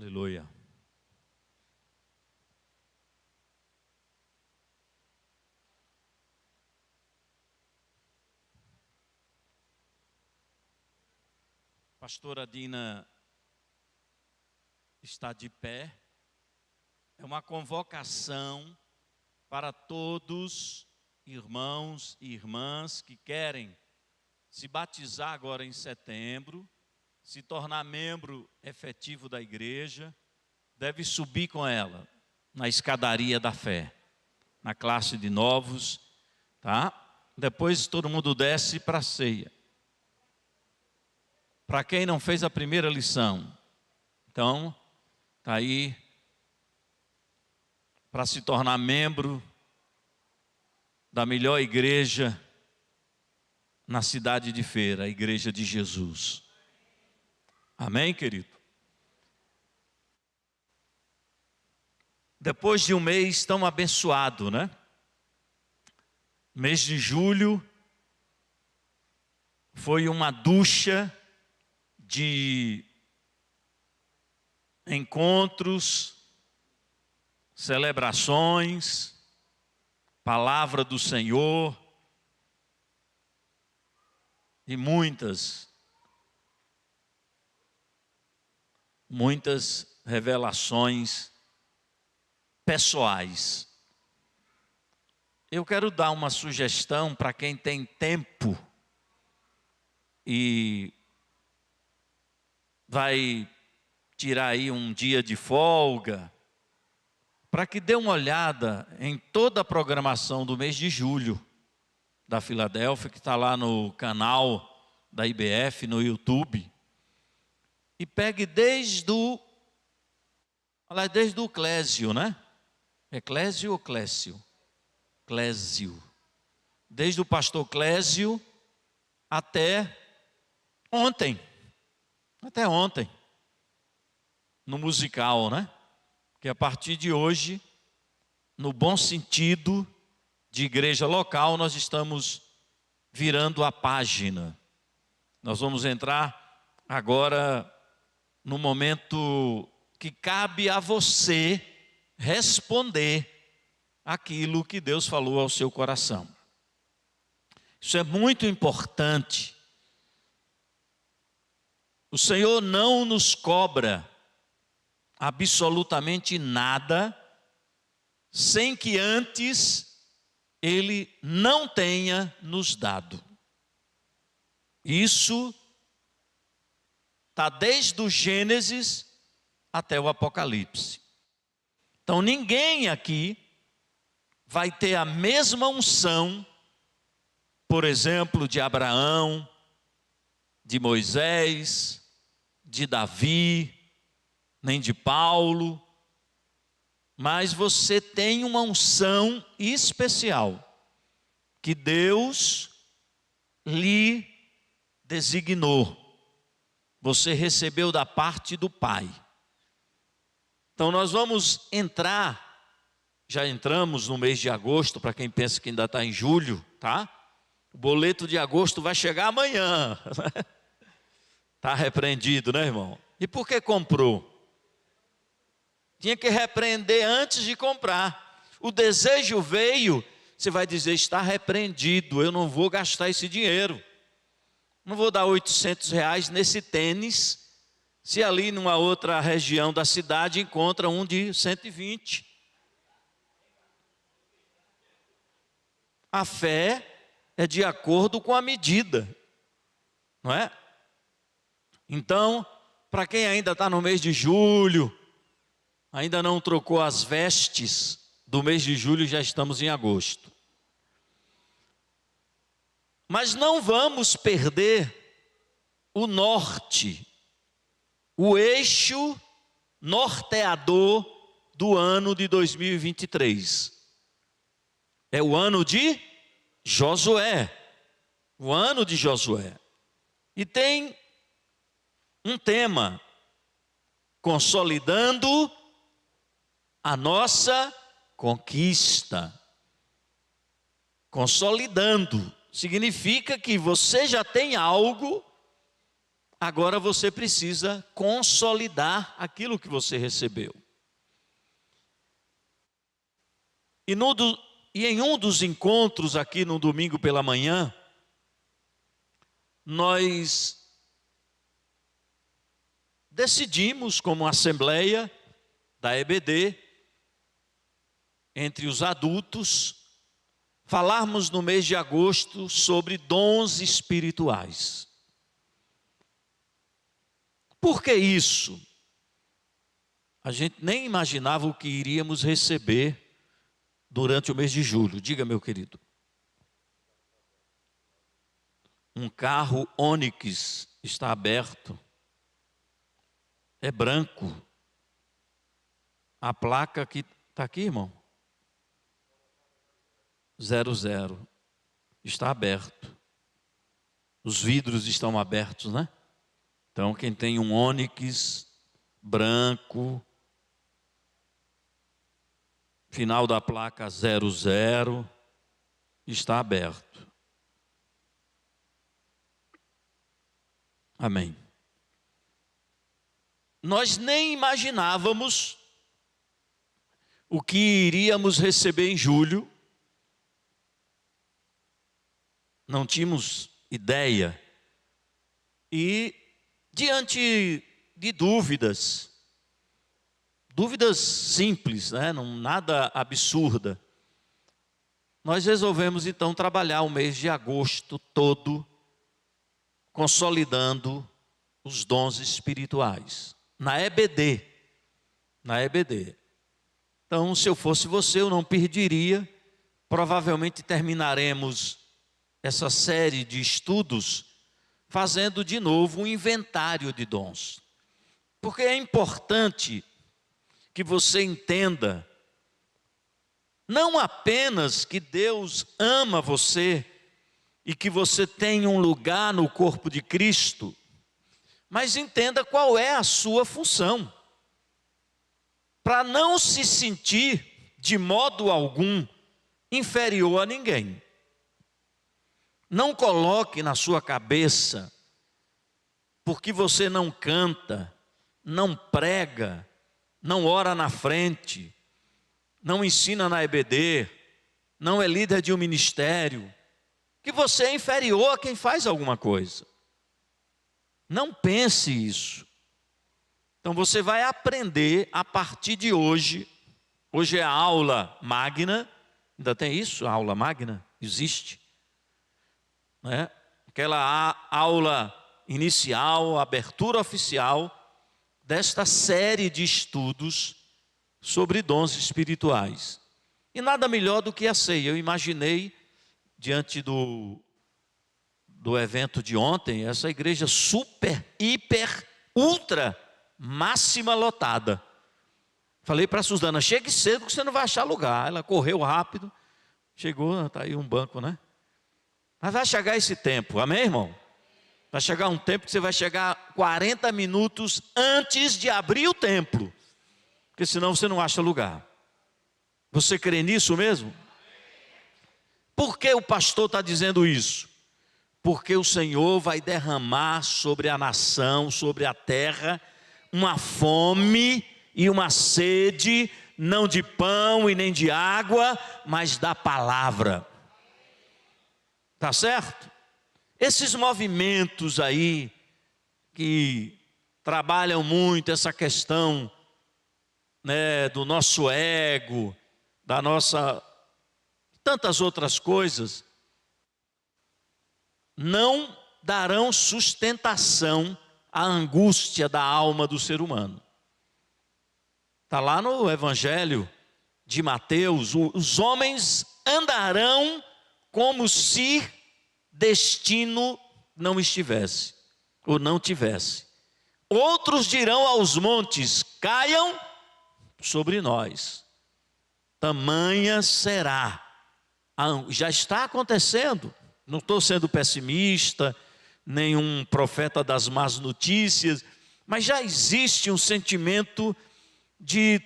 Aleluia. Pastora Dina está de pé. É uma convocação para todos, irmãos e irmãs que querem se batizar agora em setembro, se tornar membro efetivo da igreja, deve subir com ela na escadaria da fé, na classe de novos, tá? Depois todo mundo desce para a ceia. Para quem não fez a primeira lição, então, está aí para se tornar membro da melhor igreja na cidade de Feira, a Igreja de Jesus. Amém, querido? Depois de um mês tão abençoado, né? Mês de julho foi uma ducha de encontros, celebrações, palavra do Senhor e muitas revelações pessoais. Eu quero dar uma sugestão para quem tem tempo e vai tirar aí um dia de folga, para que dê uma olhada em toda a programação do mês de julho da Filadélfia, que está lá no canal da IBF, no YouTube, e pegue desde o Clésio, né? É Clésio ou Clécio? Clésio. Desde o pastor Clésio até ontem, no musical, né? Que a partir de hoje, no bom sentido de igreja local, nós estamos virando a página. Nós vamos entrar agora no momento que cabe a você responder aquilo que Deus falou ao seu coração. Isso é muito importante. O Senhor não nos cobra absolutamente nada sem que antes Ele não tenha nos dado. Isso está desde o Gênesis até o Apocalipse. Então ninguém aqui vai ter a mesma unção, por exemplo, de Abraão, de Moisés, de Davi, nem de Paulo, mas você tem uma unção especial que Deus lhe designou. Você recebeu da parte do Pai. Então nós vamos entrar, já entramos no mês de agosto, para quem pensa que ainda está em julho, tá? O boleto de agosto vai chegar amanhã. Está repreendido, né, irmão? E por que comprou? Tinha que repreender antes de comprar. O desejo veio, você vai dizer, está repreendido, eu não vou gastar esse dinheiro. Não vou dar R$800 nesse tênis, se ali numa outra região da cidade encontra um de 120. A fé é de acordo com a medida, não é? Então, para quem ainda está no mês de julho, ainda não trocou as vestes do mês de julho, já estamos em agosto. Mas não vamos perder o norte, o eixo norteador do ano de 2023. É o ano de Josué. O ano de Josué. E tem um tema: consolidando a nossa conquista. Consolidando significa que você já tem algo agora você precisa consolidar aquilo que você recebeu. E em um dos encontros aqui no domingo pela manhã, nós decidimos, como assembleia da EBD, entre os adultos, falarmos no mês de agosto sobre dons espirituais. Por que isso? A gente nem imaginava o que iríamos receber durante o mês de julho. Diga, meu querido. Um carro Onix está aberto. É branco. A placa que está aqui, irmão. 00. Está aberto. Os vidros estão abertos, né? Então, quem tem um Onix branco, final da placa 00, está aberto. Amém. Nós nem imaginávamos o que iríamos receber em julho. Não tínhamos ideia. E diante de dúvidas simples, né? Não, nada absurda, nós resolvemos então trabalhar o mês de agosto todo, consolidando os dons espirituais, na EBD. Então, se eu fosse você, eu não perderia. Provavelmente terminaremos essa série de estudos fazendo de novo um inventário de dons. Porque é importante que você entenda, não apenas que Deus ama você e que você tem um lugar no corpo de Cristo, mas entenda qual é a sua função, para não se sentir de modo algum inferior a ninguém. Não coloque na sua cabeça, porque você não canta, não prega, não ora na frente, não ensina na EBD, não é líder de um ministério, que você é inferior a quem faz alguma coisa. Não pense isso. Então você vai aprender a partir de hoje. Hoje é a aula magna. Ainda tem isso? A aula magna? Existe. Né? Aquela aula inicial, abertura oficial desta série de estudos sobre dons espirituais. E nada melhor do que a ceia. Eu imaginei, diante do evento de ontem, essa igreja super, hiper, ultra, máxima lotada. Falei para a Suzana, chegue cedo que você não vai achar lugar. Ela correu rápido, chegou, está aí um banco, né? Mas vai chegar esse tempo, amém, irmão? Vai chegar um tempo que você vai chegar 40 minutos antes de abrir o templo, porque senão você não acha lugar. Você crê nisso mesmo? Por que o pastor está dizendo isso? Porque o Senhor vai derramar sobre a nação, sobre a terra, uma fome e uma sede, não de pão e nem de água, mas da palavra. Tá certo? Esses movimentos aí, que trabalham muito essa questão, né, do nosso ego, da nossa, tantas outras coisas, não darão sustentação à angústia da alma do ser humano. Está lá no Evangelho de Mateus, os homens andarão como se destino não estivesse, ou não tivesse. Outros dirão aos montes, caiam sobre nós. Tamanha será. Já está acontecendo. Não estou sendo pessimista, nenhum profeta das más notícias, mas já existe um sentimento de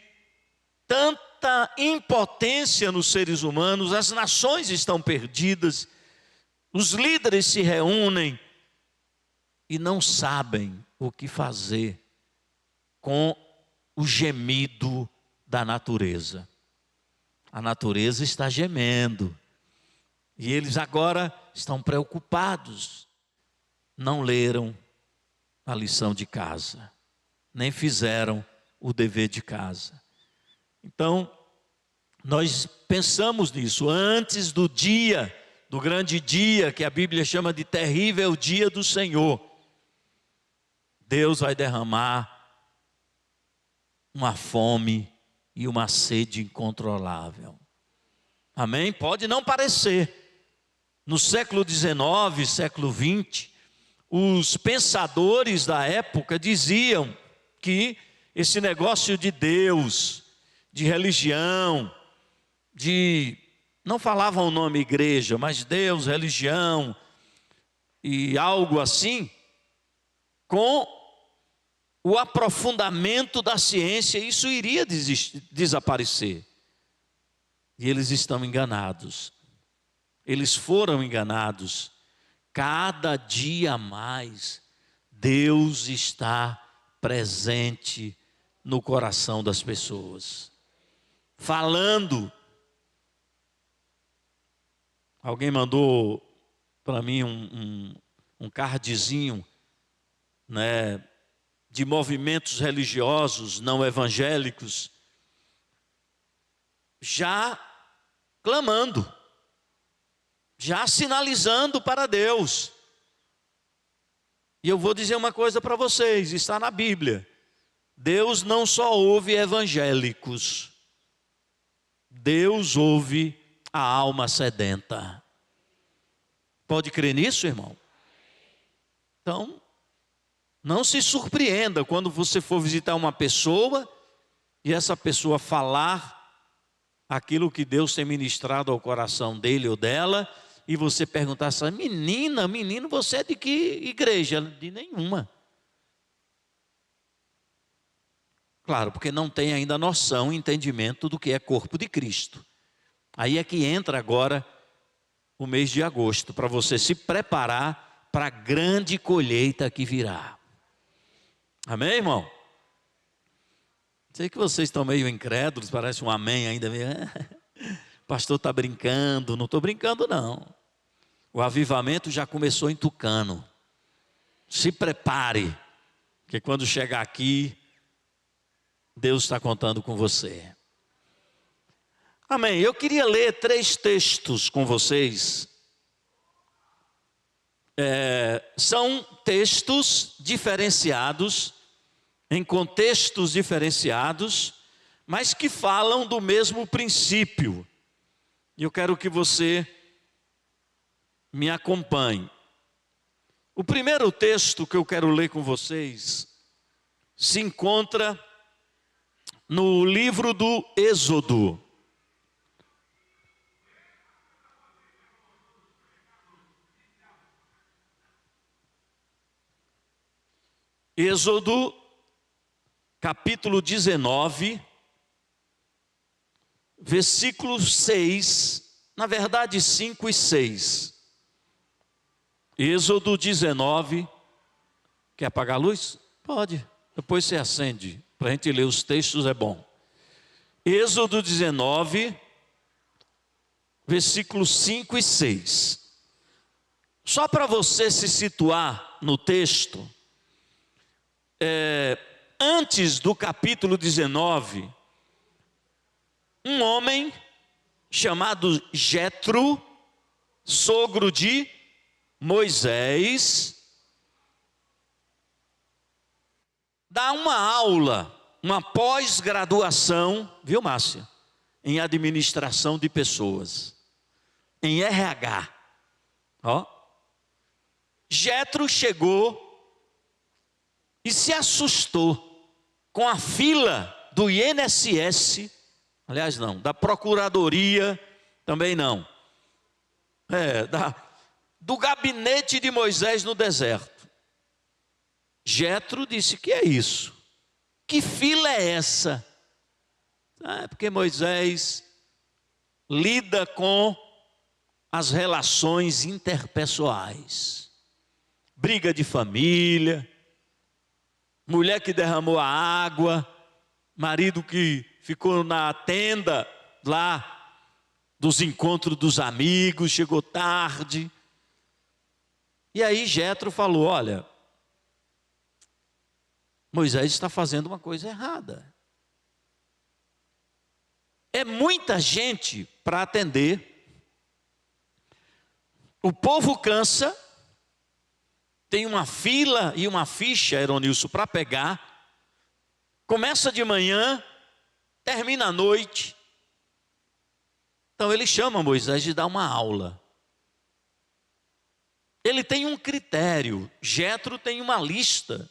tanta impotência nos seres humanos, as nações estão perdidas, os líderes se reúnem e não sabem o que fazer com o gemido da natureza. A natureza está gemendo e eles agora estão preocupados. Não leram a lição de casa, nem fizeram o dever de casa. Então, nós pensamos nisso antes do dia, do grande dia que a Bíblia chama de terrível dia do Senhor. Deus vai derramar uma fome e uma sede incontrolável. Amém? Pode não parecer. No século XIX, século XX, os pensadores da época diziam que esse negócio de Deus, de religião, não falavam o nome igreja, mas Deus, religião e algo assim, com o aprofundamento da ciência, isso iria desaparecer. E eles estão enganados. Eles foram enganados. Cada dia mais, Deus está presente no coração das pessoas. Falando. Alguém mandou para mim um cardzinho, né, de movimentos religiosos não evangélicos, já clamando, já sinalizando para Deus. E eu vou dizer uma coisa para vocês, está na Bíblia. Deus não só ouve evangélicos, Deus ouve a alma sedenta. Pode crer nisso, irmão? Então, não se surpreenda quando você for visitar uma pessoa e essa pessoa falar aquilo que Deus tem ministrado ao coração dele ou dela, e você perguntar assim: menino, você é de que igreja? De nenhuma. Claro, porque não tem ainda noção, entendimento do que é corpo de Cristo. Aí é que entra agora o mês de agosto, para você se preparar para a grande colheita que virá. Amém, irmão? Sei que vocês estão meio incrédulos, parece um amém ainda. O pastor está brincando. Não estou brincando, não. O avivamento já começou em Tucano. Se prepare, que quando chegar aqui, Deus está contando com você. Amém. Eu queria ler 3 textos com vocês. São textos diferenciados, em contextos diferenciados, mas que falam do mesmo princípio. E eu quero que você me acompanhe. O primeiro texto que eu quero ler com vocês se encontra no livro do Êxodo. Êxodo, capítulo 19, versículos 6, na verdade 5 e 6. Êxodo 19, quer apagar a luz? Pode, depois você acende, para a gente ler os textos é bom. Êxodo 19, versículos 5 e 6. Só para você se situar no texto, antes do capítulo 19, um homem chamado Jetro, sogro de Moisés, dá uma aula, uma pós-graduação, viu, Márcia? Em administração de pessoas, em RH. Jetro chegou e se assustou com a fila do INSS, aliás não, da Procuradoria, também não, do gabinete de Moisés no deserto. Jetro disse: que é isso? Que fila é essa? Porque Moisés lida com as relações interpessoais. briga de família, mulher que derramou a água, marido que ficou na tenda lá dos encontros dos amigos, chegou tarde. E aí Jetro falou: olha, Moisés está fazendo uma coisa errada. É muita gente para atender. O povo cansa, tem uma fila e uma ficha, Eronilson, para pegar. Começa de manhã, termina à noite. Então ele chama Moisés de dar uma aula. Ele tem um critério, Jetro tem uma lista,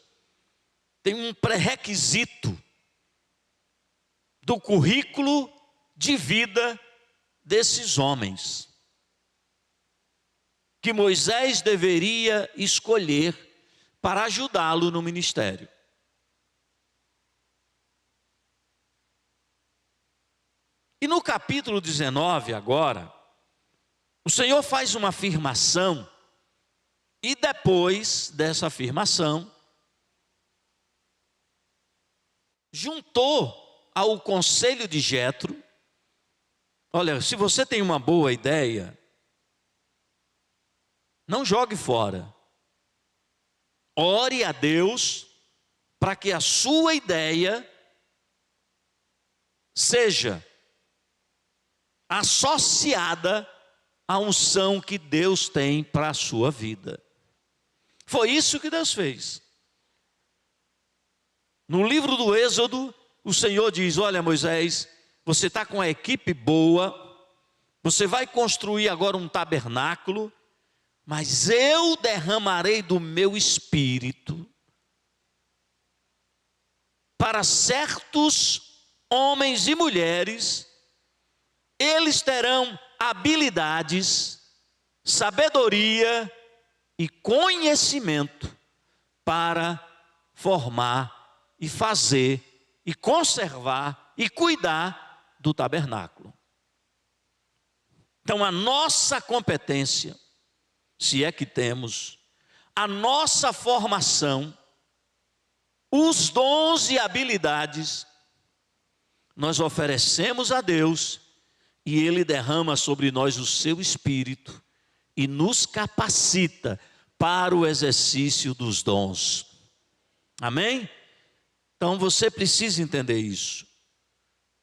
tem um pré-requisito do currículo de vida desses homens, que Moisés deveria escolher para ajudá-lo no ministério. E no capítulo 19 agora, o Senhor faz uma afirmação, e depois dessa afirmação, juntou ao conselho de Jetro: olha, se você tem uma boa ideia, não jogue fora. Ore a Deus para que a sua ideia seja associada à unção que Deus tem para a sua vida. Foi isso que Deus fez. No livro do Êxodo, o Senhor diz: olha, Moisés, você está com a equipe boa, você vai construir agora um tabernáculo, mas eu derramarei do meu espírito para certos homens e mulheres. Eles terão habilidades, sabedoria e conhecimento para formar e fazer e conservar e cuidar do tabernáculo. Então a nossa competência, se é que temos, a nossa formação, os dons e habilidades, nós oferecemos a Deus e Ele derrama sobre nós o seu Espírito e nos capacita para o exercício dos dons. Amém? Então você precisa entender isso.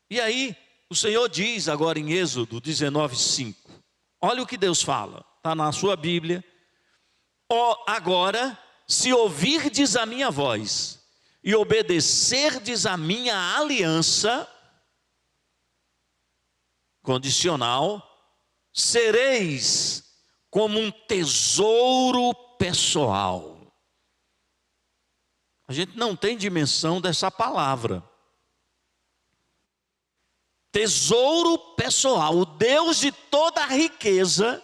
E aí, o Senhor diz agora em Êxodo 19:5, olha o que Deus fala, está na sua Bíblia: agora, se ouvirdes a minha voz e obedecerdes a minha aliança, condicional, sereis como um tesouro pessoal. A gente não tem dimensão dessa palavra. Tesouro pessoal, o Deus de toda a riqueza,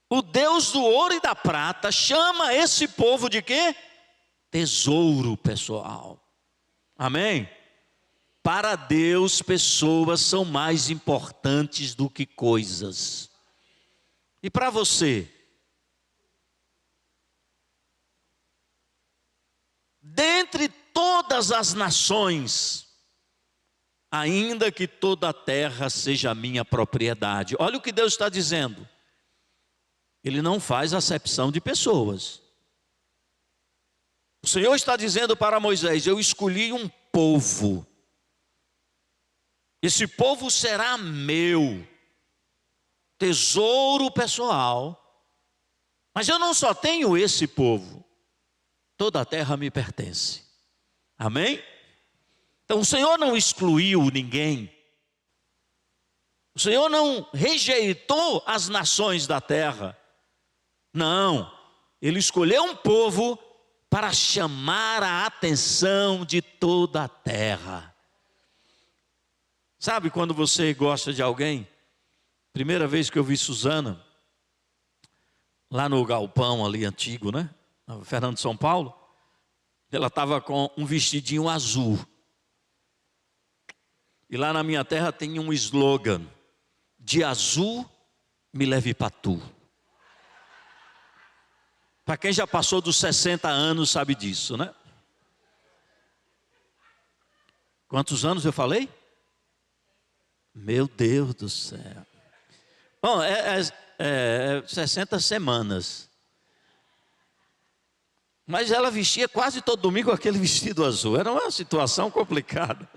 o Deus do ouro e da prata, chama esse povo de quê? Tesouro pessoal. Amém? Para Deus, pessoas são mais importantes do que coisas. E para você? Dentre todas as nações, ainda que toda a terra seja minha propriedade. Olha o que Deus está dizendo. Ele não faz acepção de pessoas. O Senhor está dizendo para Moisés: eu escolhi um povo. Esse povo será meu tesouro pessoal. Mas eu não só tenho esse povo, toda a terra me pertence. Amém? Então o Senhor não excluiu ninguém. O Senhor não rejeitou as nações da terra. Não, Ele escolheu um povo para chamar a atenção de toda a terra. Sabe quando você gosta de alguém? Primeira vez que eu vi Suzana, lá no galpão ali antigo, né? Na Fernando de São Paulo, ela estava com um vestidinho azul. E lá na minha terra tem um slogan: de azul me leve para tu. Para quem já passou dos 60 anos sabe disso, né? Quantos anos eu falei? Meu Deus do céu. Bom, 60 semanas. Mas ela vestia quase todo domingo aquele vestido azul. Era uma situação complicada.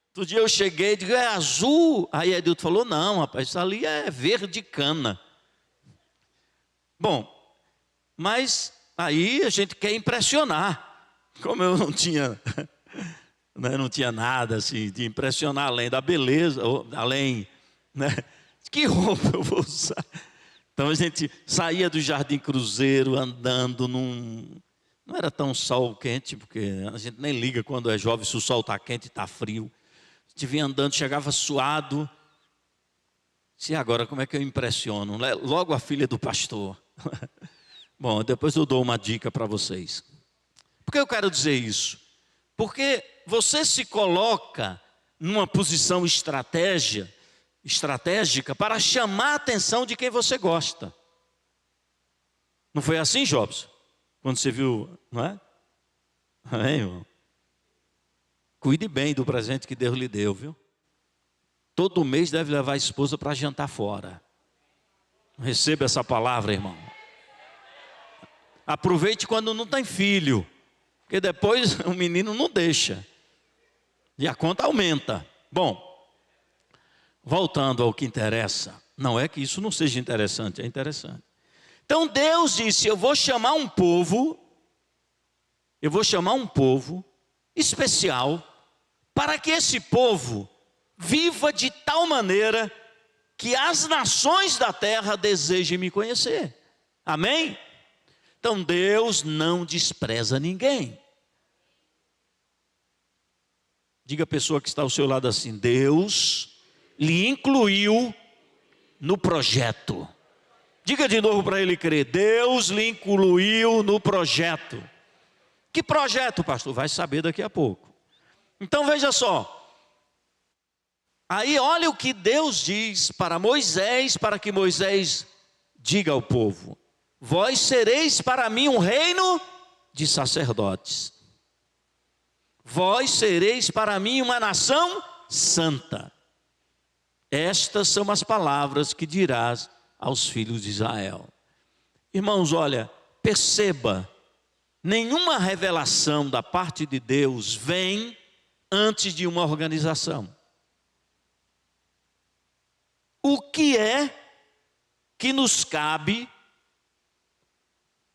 Outro dia eu cheguei e digo, é azul? Aí Edilto falou, não, rapaz, isso ali é verde cana. Bom, mas aí a gente quer impressionar. Como eu não tinha, né, não tinha nada assim de impressionar além da beleza, ou além, né, que roupa eu vou usar? Então a gente saía do Jardim Cruzeiro andando não era tão sol quente, porque a gente nem liga quando é jovem se o sol está quente e está frio. A gente vinha andando, chegava suado. E agora como é que eu impressiono? Logo a filha do pastor. Bom, depois eu dou uma dica para vocês. Por que eu quero dizer isso? Porque você se coloca numa posição estratégica para chamar a atenção de quem você gosta. Não foi assim, Jobs? Quando você viu, não é? Amém, irmão? Cuide bem do presente que Deus lhe deu, viu? Todo mês deve levar a esposa para jantar fora. Receba essa palavra, irmão. Aproveite quando não tem filho, porque depois o menino não deixa. E a conta aumenta. Bom, voltando ao que interessa, não é que isso não seja interessante, é interessante. Então Deus disse, eu vou chamar um povo especial, para que esse povo viva de tal maneira que as nações da terra desejem me conhecer. Amém? Então Deus não despreza ninguém. Diga a pessoa que está ao seu lado assim, Deus lhe incluiu no projeto. Diga de novo para ele crer, Deus lhe incluiu no projeto. Que projeto, pastor? Vai saber daqui a pouco. Então veja só. Aí olha o que Deus diz para Moisés, para que Moisés diga ao povo. Vós sereis para mim um reino de sacerdotes. Vós sereis para mim uma nação santa. Estas são as palavras que dirás aos filhos de Israel. Irmãos, olha, perceba, nenhuma revelação da parte de Deus vem antes de uma organização. O que é que nos cabe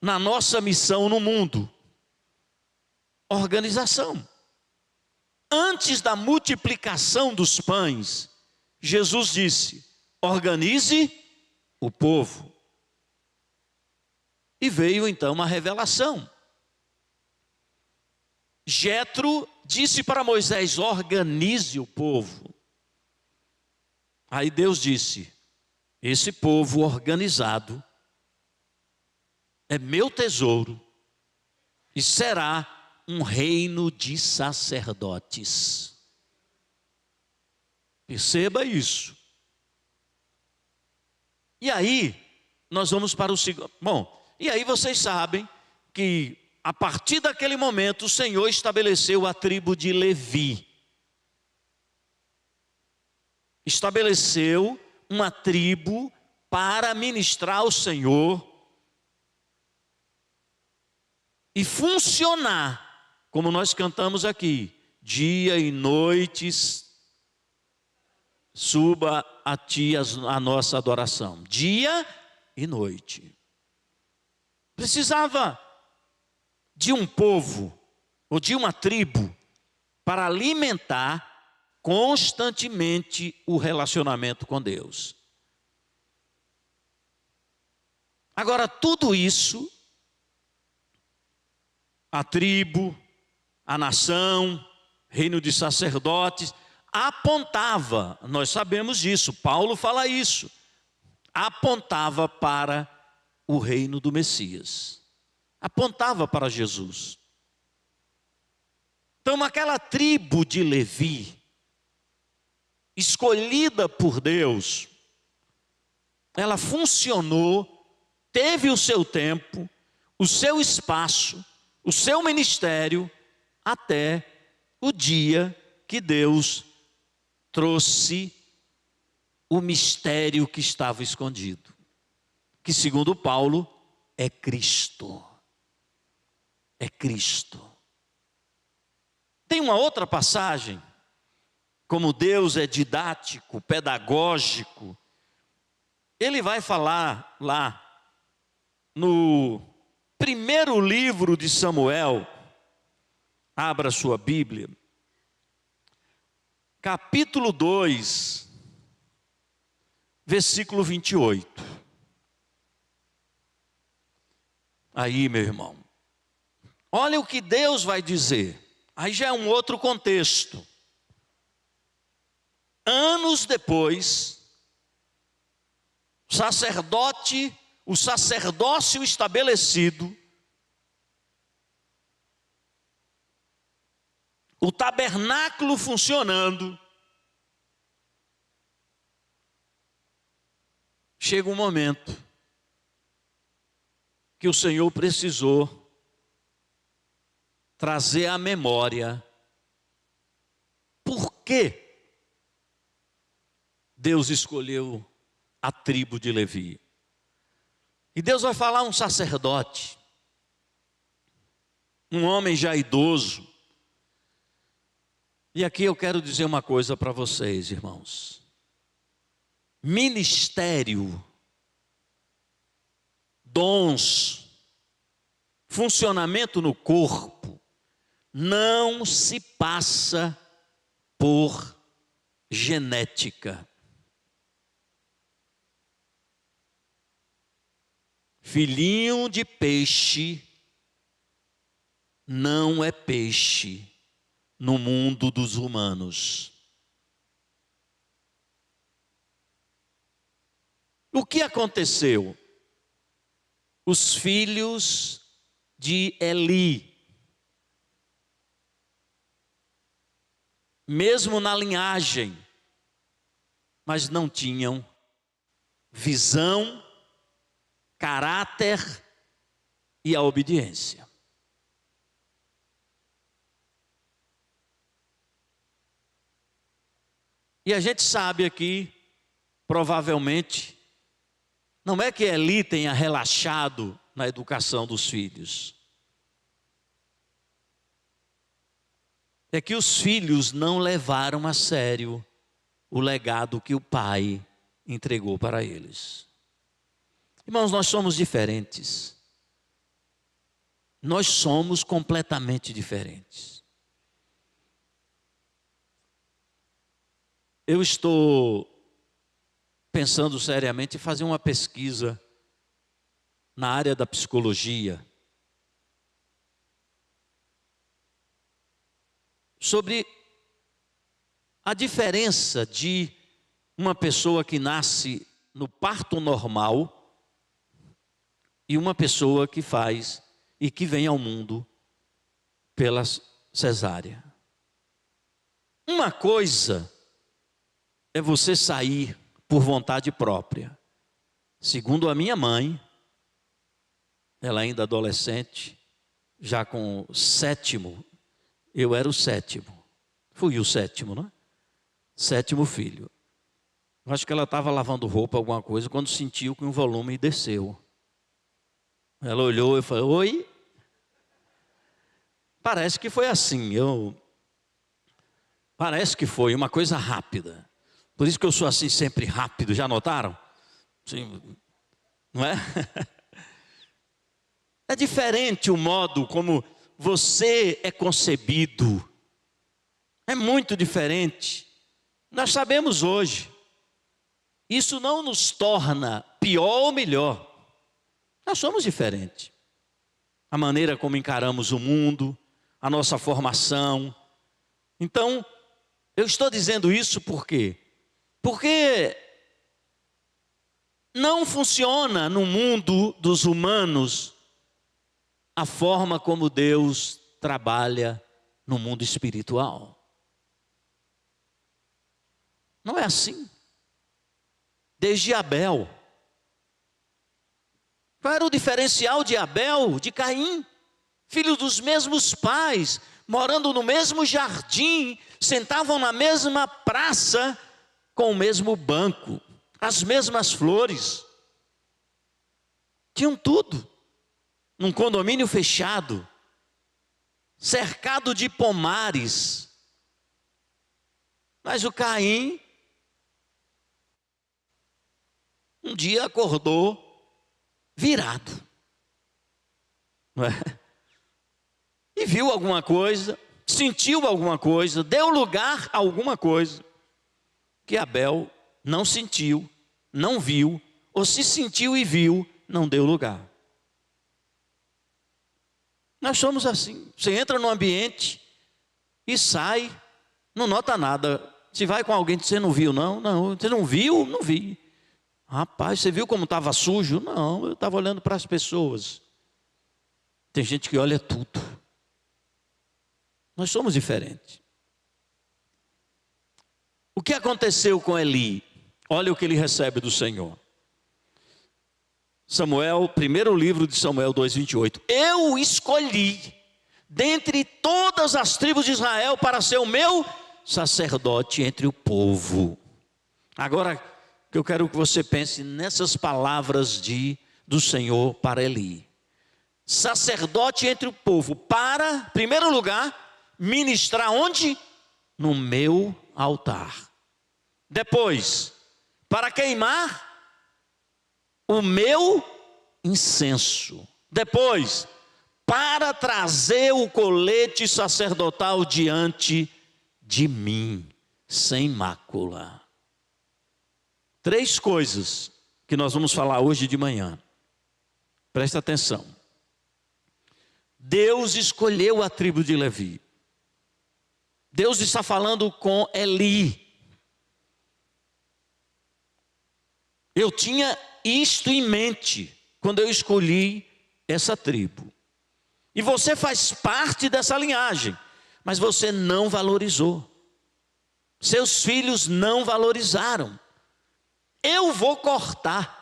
na nossa missão no mundo? Organização. Antes da multiplicação dos pães, Jesus disse, organize o povo. E veio então uma revelação. Jetro disse para Moisés, organize o povo. Aí Deus disse, esse povo organizado é meu tesouro e será um reino de sacerdotes. Perceba isso. E aí, nós vamos para o segundo. Bom, e aí vocês sabem que a partir daquele momento o Senhor estabeleceu a tribo de Levi. Estabeleceu uma tribo para ministrar ao Senhor e funcionar, como nós cantamos aqui, dia e noites, suba a ti a nossa adoração, dia e noite. Precisava de um povo, ou de uma tribo, para alimentar constantemente o relacionamento com Deus. Agora, tudo isso, a tribo, a nação, reino de sacerdotes, apontava, nós sabemos disso, Paulo fala isso, apontava para o reino do Messias, apontava para Jesus. Então aquela tribo de Levi, escolhida por Deus, ela funcionou teve o seu tempo, o seu espaço, o seu ministério, até o dia que Deus trouxe o mistério que estava escondido, que segundo Paulo é Cristo. É Cristo. Tem uma outra passagem, como Deus é didático, pedagógico, ele vai falar lá no primeiro livro de Samuel, abra sua Bíblia, capítulo 2, versículo 28. Aí, meu irmão, olha o que Deus vai dizer. Aí já é um outro contexto. Anos depois, o sacerdócio estabelecido, o tabernáculo funcionando, chega um momento que o Senhor precisou trazer à memória por que Deus escolheu a tribo de Levi. E Deus vai falar a um sacerdote, um homem já idoso. E aqui eu quero dizer uma coisa para vocês, irmãos. Ministério, dons, funcionamento no corpo, não se passa por genética. Filhinho de peixe não é peixe no mundo dos humanos. O que aconteceu? Os filhos de Eli, mesmo na linhagem, mas não tinham visão, caráter e a obediência. E a gente sabe aqui, provavelmente, não é que Eli tenha relaxado na educação dos filhos. É que os filhos não levaram a sério o legado que o pai entregou para eles. Irmãos, nós somos diferentes. Nós somos completamente diferentes. Eu estou pensando seriamente em fazer uma pesquisa na área da psicologia sobre a diferença de uma pessoa que nasce no parto normal e uma pessoa que faz e que vem ao mundo pela cesárea. Uma coisa é você sair por vontade própria. Segundo a minha mãe, ela ainda adolescente, já com o sétimo, eu era o sétimo. Fui o sétimo, não é? Sétimo filho. Eu acho que ela estava lavando roupa, alguma coisa, quando sentiu que um volume desceu. Ela olhou e falou: oi? Parece que foi assim. Parece que foi uma coisa rápida. Por isso que eu sou assim sempre rápido, já notaram? Sim, não é? É diferente o modo como você é concebido. É muito diferente. Nós sabemos hoje. Isso não nos torna pior ou melhor. Nós somos diferentes. A maneira como encaramos o mundo, a nossa formação. Então, eu estou dizendo isso por quê? Porque não funciona no mundo dos humanos a forma como Deus trabalha no mundo espiritual. Não é assim. Desde Abel. Qual era o diferencial de Abel, de Caim? Filhos dos mesmos pais, morando no mesmo jardim, sentavam na mesma praça, com o mesmo banco, as mesmas flores. Tinham tudo, num condomínio fechado, cercado de pomares. Mas o Caim, um dia acordou virado, não é? E viu alguma coisa, sentiu alguma coisa, deu lugar a alguma coisa que Abel não sentiu, não viu, ou se sentiu e viu, não deu lugar. Nós somos assim. Você entra no ambiente e sai, não nota nada. Se vai com alguém que você não viu, não, você não viu, não vi. Rapaz, você viu como estava sujo? Não, eu estava olhando para as pessoas. Tem gente que olha tudo. Nós somos diferentes. O que aconteceu com Eli? Olha o que ele recebe do Senhor. Samuel, primeiro livro de Samuel 2:28. Eu escolhi dentre todas as tribos de Israel para ser o meu sacerdote entre o povo. Agora, que eu quero que você pense nessas palavras do Senhor para Eli. Sacerdote entre o povo, para, em primeiro lugar, ministrar onde? No meu altar. Depois, para queimar o meu incenso. Depois, para trazer o colete sacerdotal diante de mim, sem mácula. 3 coisas que nós vamos falar hoje de manhã. Presta atenção. Deus escolheu a tribo de Levi. Deus está falando com Eli. Eu tinha isto em mente quando eu escolhi essa tribo. E você faz parte dessa linhagem, mas você não valorizou. Seus filhos não valorizaram. Eu vou cortar.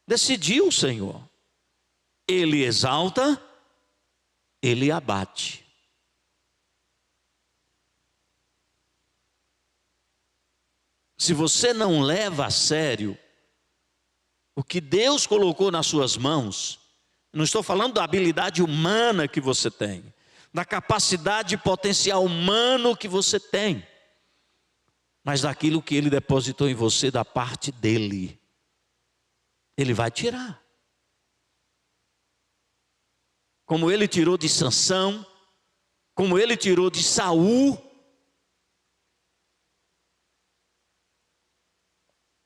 Decidiu o Senhor. Ele exalta, ele abate. Se você não leva a sério o que Deus colocou nas suas mãos, não estou falando da habilidade humana que você tem, da capacidade potencial humano que você tem, mas daquilo que Ele depositou em você da parte dEle, Ele vai tirar. Como Ele tirou de Sansão, como Ele tirou de Saul,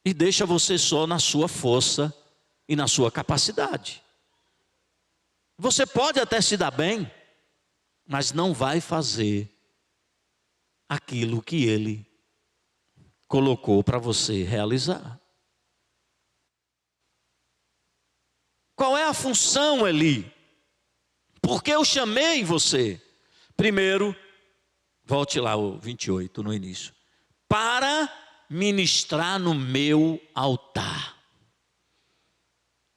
e deixa você só na sua força e na sua capacidade. Você pode até se dar bem, mas não vai fazer aquilo que Ele colocou para você realizar. Qual é a função, Eli? Por que eu chamei você? Primeiro, volte lá o 28 no início. Para ministrar no meu altar.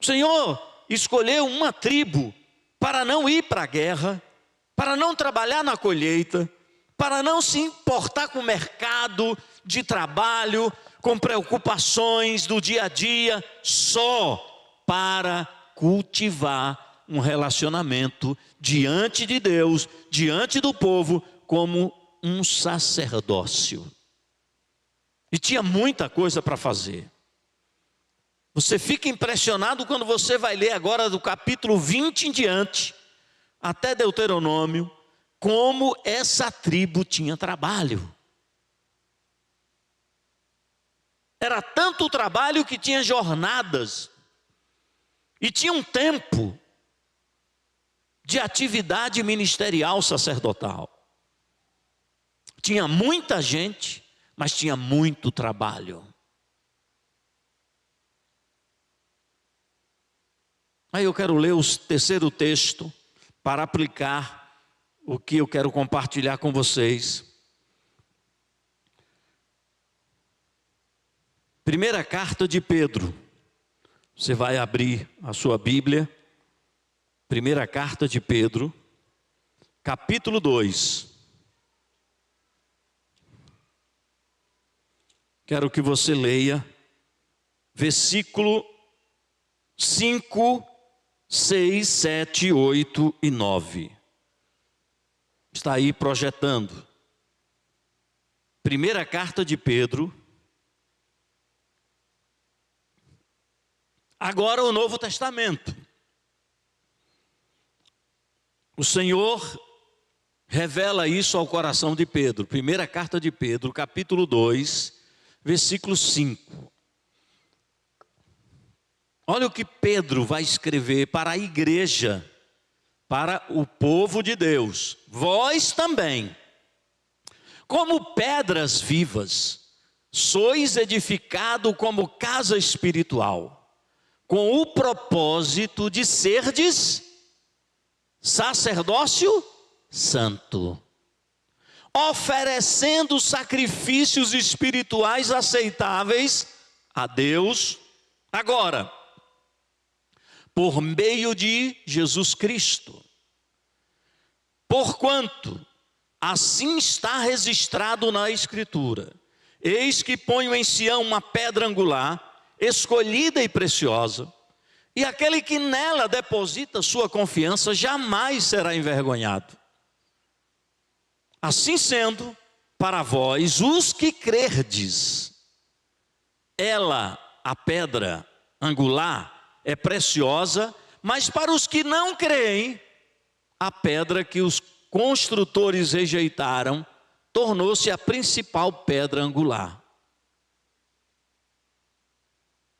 O Senhor escolheu uma tribo para não ir para a guerra, para não trabalhar na colheita, para não se importar com o mercado de trabalho, com preocupações do dia a dia, só para cultivar um relacionamento diante de Deus, diante do povo, como um sacerdócio. E tinha muita coisa para fazer. Você fica impressionado quando você vai ler agora do capítulo 20 em diante, até Deuteronômio, como essa tribo tinha trabalho. Era tanto trabalho que tinha jornadas, e tinha um tempo de atividade ministerial sacerdotal. Tinha muita gente, mas tinha muito trabalho. Aí eu quero ler o terceiro texto para aplicar o que eu quero compartilhar com vocês. Primeira carta de Pedro, Você vai abrir a sua Bíblia, primeira carta de Pedro, capítulo 2. Quero que você leia versículo 5, 6, 7, 8 e 9. Está aí projetando. Primeira carta de Pedro. Agora o Novo Testamento. O Senhor revela isso ao coração de Pedro. Primeira carta de Pedro, capítulo 2, versículo 5. Olha o que Pedro vai escrever para a igreja, para o povo de Deus. Vós também, como pedras vivas, sois edificado como casa espiritual, com o propósito de serdes sacerdócio santo, oferecendo sacrifícios espirituais aceitáveis a Deus, agora, por meio de Jesus Cristo. Porquanto, assim está registrado na Escritura: eis que ponho em Sião uma pedra angular, escolhida e preciosa, e aquele que nela deposita sua confiança jamais será envergonhado. Assim sendo, para vós, os que crerdes, ela, a pedra angular, é preciosa, mas para os que não creem, a pedra que os construtores rejeitaram tornou-se a principal pedra angular,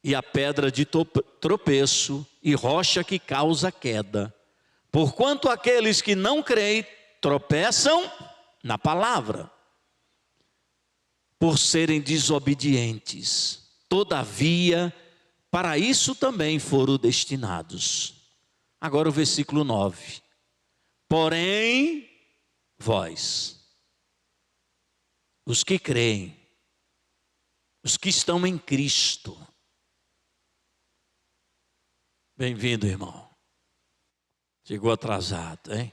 e a pedra de tropeço e rocha que causa queda. Porquanto aqueles que não creem tropeçam na palavra, por serem desobedientes. Todavia, para isso também foram destinados. Agora o versículo 9. Porém, vós, os que creem, os que estão em Cristo. Bem-vindo, irmão. Chegou atrasado, hein?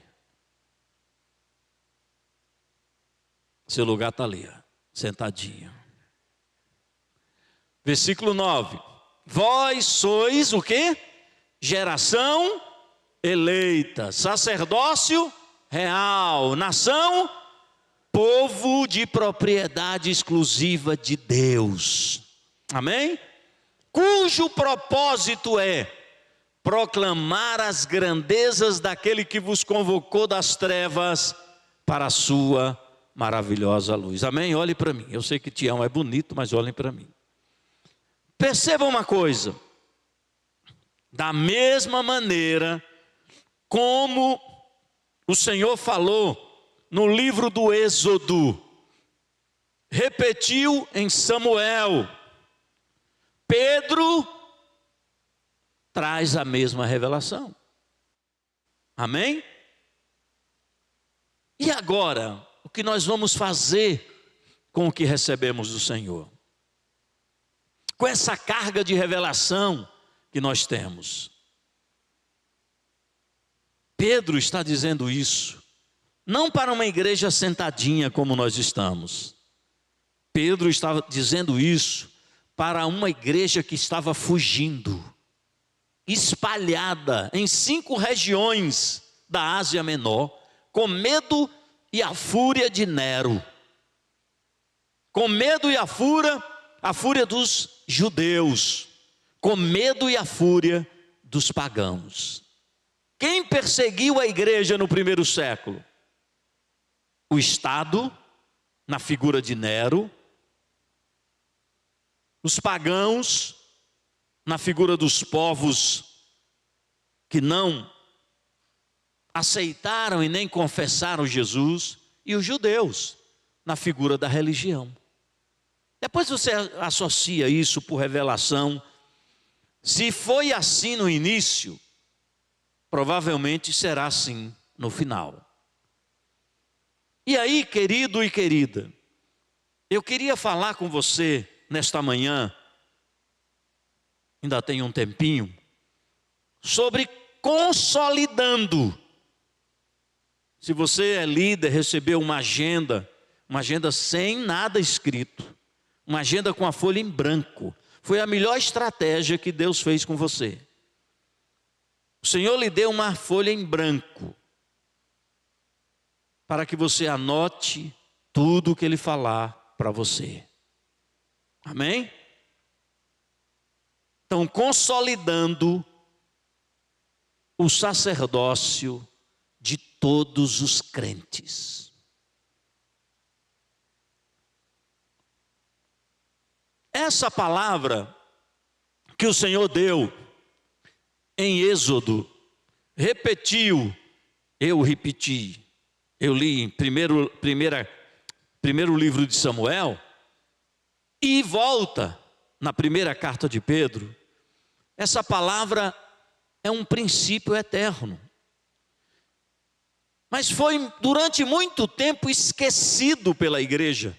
Seu lugar está ali, ó, sentadinho. Versículo 9. Vós sois o quê? Geração eleita, sacerdócio real, nação, povo de propriedade exclusiva de Deus. Amém? Cujo propósito é proclamar as grandezas daquele que vos convocou das trevas para a sua maravilhosa luz. Amém? Olhe para mim. Eu sei que Tião é bonito, mas olhem para mim. Perceba uma coisa. Da mesma maneira como o Senhor falou no livro do Êxodo, repetiu em Samuel, Pedro traz a mesma revelação. Amém? E agora, o que nós vamos fazer com o que recebemos do Senhor? Com essa carga de revelação que nós temos. Pedro está dizendo isso, não para uma igreja sentadinha como nós estamos. Pedro estava dizendo isso para uma igreja que estava fugindo, espalhada em 5 regiões da Ásia Menor, com medo e a fúria de Nero, com medo e a fúria dos judeus, com medo e a fúria dos pagãos. Quem perseguiu a igreja no primeiro século? O Estado, na figura de Nero, os pagãos, na figura dos povos que não aceitaram e nem confessaram Jesus, e os judeus, na figura da religião. Depois você associa isso por revelação. Se foi assim no início, provavelmente será assim no final. E aí, querido e querida, eu queria falar com você nesta manhã, ainda tem um tempinho, sobre consolidando. Se você é líder, recebeu uma agenda sem nada escrito, uma agenda com a folha em branco, foi a melhor estratégia que Deus fez com você. O Senhor lhe deu uma folha em branco, para que você anote tudo o que Ele falar para você. Amém? Então, consolidando o sacerdócio de todos os crentes. Essa palavra que o Senhor deu em Êxodo, repetiu, eu repeti, eu li em primeiro livro de Samuel, e volta na primeira carta de Pedro. Essa palavra é um princípio eterno, mas foi durante muito tempo esquecido pela igreja.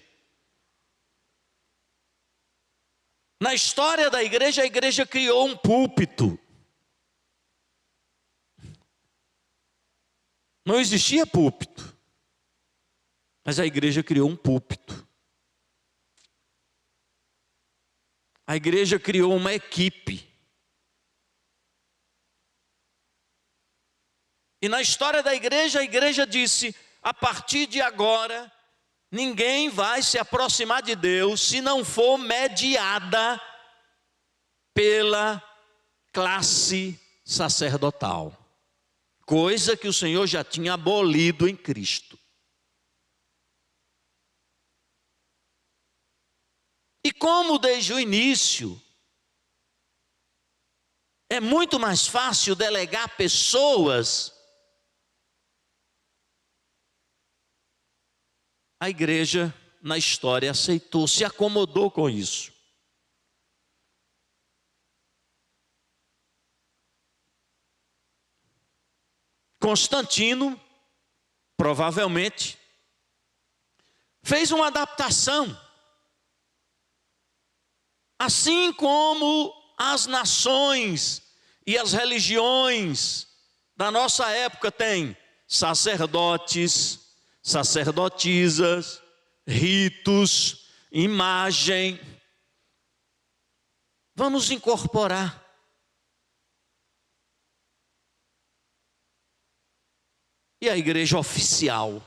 Na história da igreja, a igreja criou um púlpito. Não existia púlpito, mas a igreja criou um púlpito. A igreja criou uma equipe. E na história da igreja, a igreja disse: a partir de agora, ninguém vai se aproximar de Deus se não for mediada pela classe sacerdotal. Coisa que o Senhor já tinha abolido em Cristo. E como desde o início é muito mais fácil delegar pessoas, a igreja na história aceitou, se acomodou com isso. Constantino, provavelmente, fez uma adaptação. Assim como as nações e as religiões da nossa época têm sacerdotes, sacerdotisas, ritos, imagem. Vamos incorporar. E a igreja oficial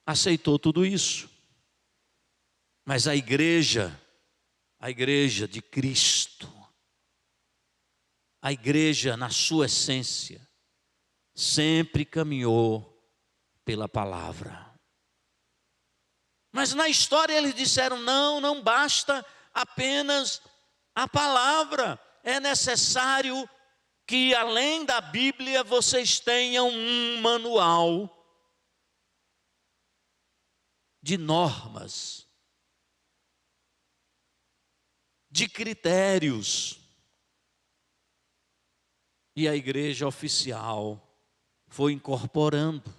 aceitou tudo isso. Mas a igreja de Cristo, a igreja na sua essência, sempre caminhou pela palavra. Mas na história eles disseram: não basta apenas a palavra, é necessário que além da Bíblia vocês tenham um manual de normas, de critérios. E a igreja oficial foi incorporando.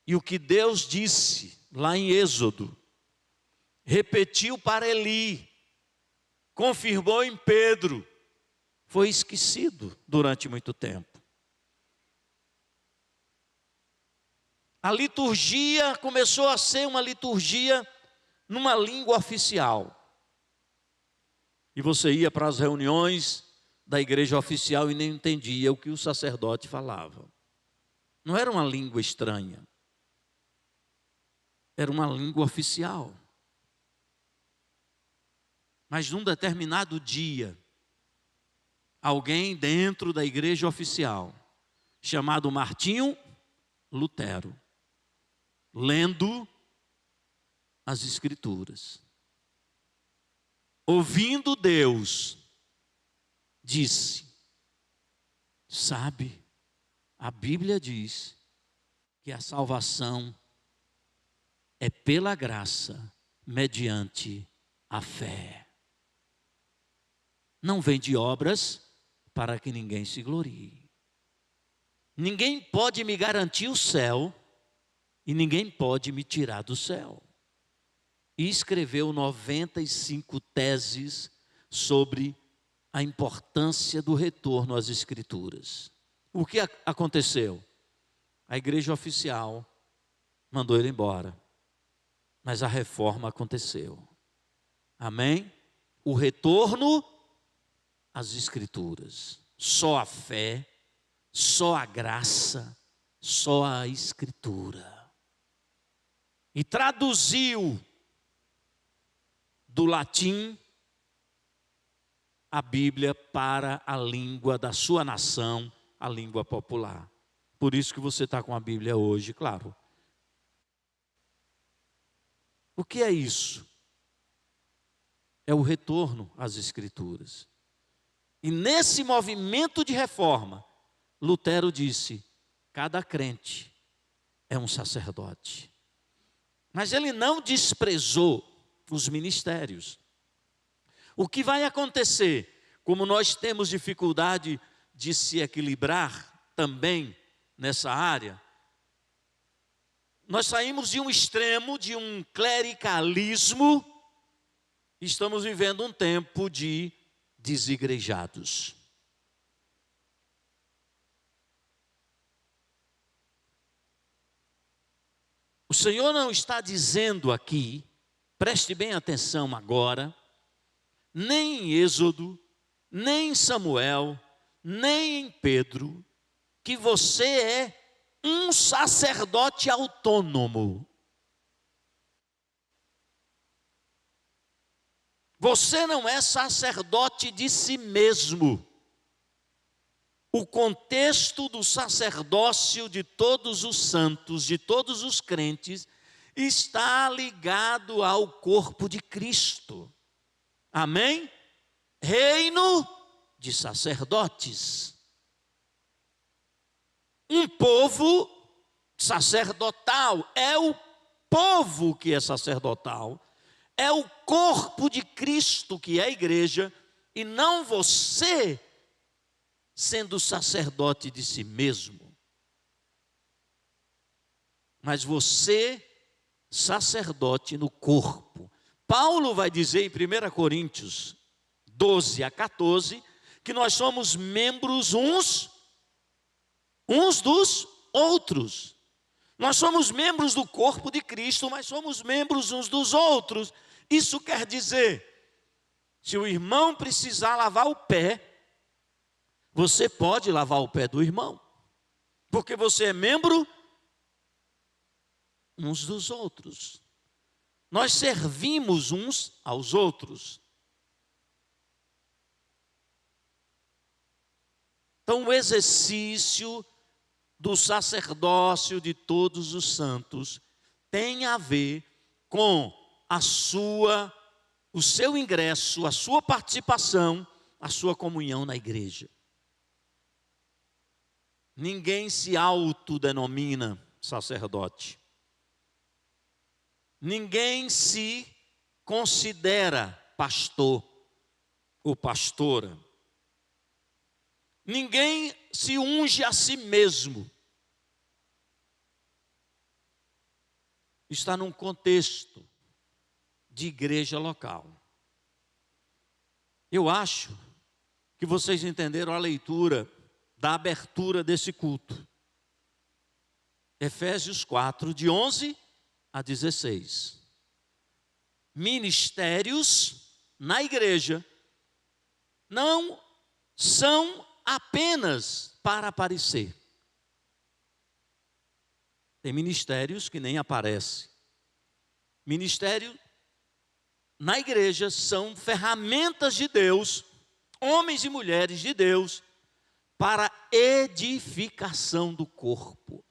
E o que Deus disse lá em Êxodo, repetiu para Eli, confirmou em Pedro, foi esquecido durante muito tempo. A liturgia começou a ser uma liturgia numa língua oficial. E você ia para as reuniões da igreja oficial e nem entendia o que o sacerdote falava. Não era uma língua estranha. Era uma língua oficial. Mas num determinado dia, alguém dentro da igreja oficial, chamado Martinho Lutero, lendo as Escrituras, ouvindo Deus, disse: sabe, a Bíblia diz que a salvação é pela graça, mediante a fé. Não vem de obras para que ninguém se glorie. Ninguém pode me garantir o céu e ninguém pode me tirar do céu. e escreveu 95 teses sobre a importância do retorno às Escrituras. O que aconteceu? A igreja oficial mandou ele embora, mas a reforma aconteceu. Amém? O retorno às Escrituras. Só a fé, só a graça, só a Escritura. E traduziu do latim a Bíblia para a língua da sua nação, a língua popular. Por isso que você está com a Bíblia hoje, claro. O que é isso? É o retorno às Escrituras. E nesse movimento de reforma, Lutero disse: cada crente é um sacerdote. Mas ele não desprezou os ministérios. O que vai acontecer, como nós temos dificuldade de se equilibrar também nessa área, nós saímos de um extremo, de um clericalismo, e estamos vivendo um tempo de desigrejados. O Senhor não está dizendo aqui, preste bem atenção agora, nem em Êxodo, nem em Samuel, nem em Pedro, que você é um sacerdote autônomo. Você não é sacerdote de si mesmo. O contexto do sacerdócio de todos os santos, de todos os crentes, está ligado ao corpo de Cristo. Amém? Reino de sacerdotes. Um povo sacerdotal. É o povo que é sacerdotal. É o corpo de Cristo que é a igreja. E não você sendo sacerdote de si mesmo. Mas você, sacerdote no corpo. Paulo vai dizer em 1 Coríntios 12 a 14, que nós somos membros uns dos outros. Nós somos membros do corpo de Cristo, mas somos membros uns dos outros. Isso quer dizer, se o irmão precisar lavar o pé, você pode lavar o pé do irmão, porque você é membro uns dos outros. Nós servimos uns aos outros. Então, o exercício do sacerdócio de todos os santos tem a ver com o seu ingresso, a sua participação, a sua comunhão na igreja. Ninguém se autodenomina sacerdote. Ninguém se considera pastor ou pastora. Ninguém se unge a si mesmo. Está num contexto de igreja local. Eu acho que vocês entenderam a leitura da abertura desse culto. Efésios 4, de 11 a 16. Ministérios na igreja não são apenas para aparecer. Tem ministérios que nem aparecem. Ministério na igreja são ferramentas de Deus, homens e mulheres de Deus, para edificação do corpo,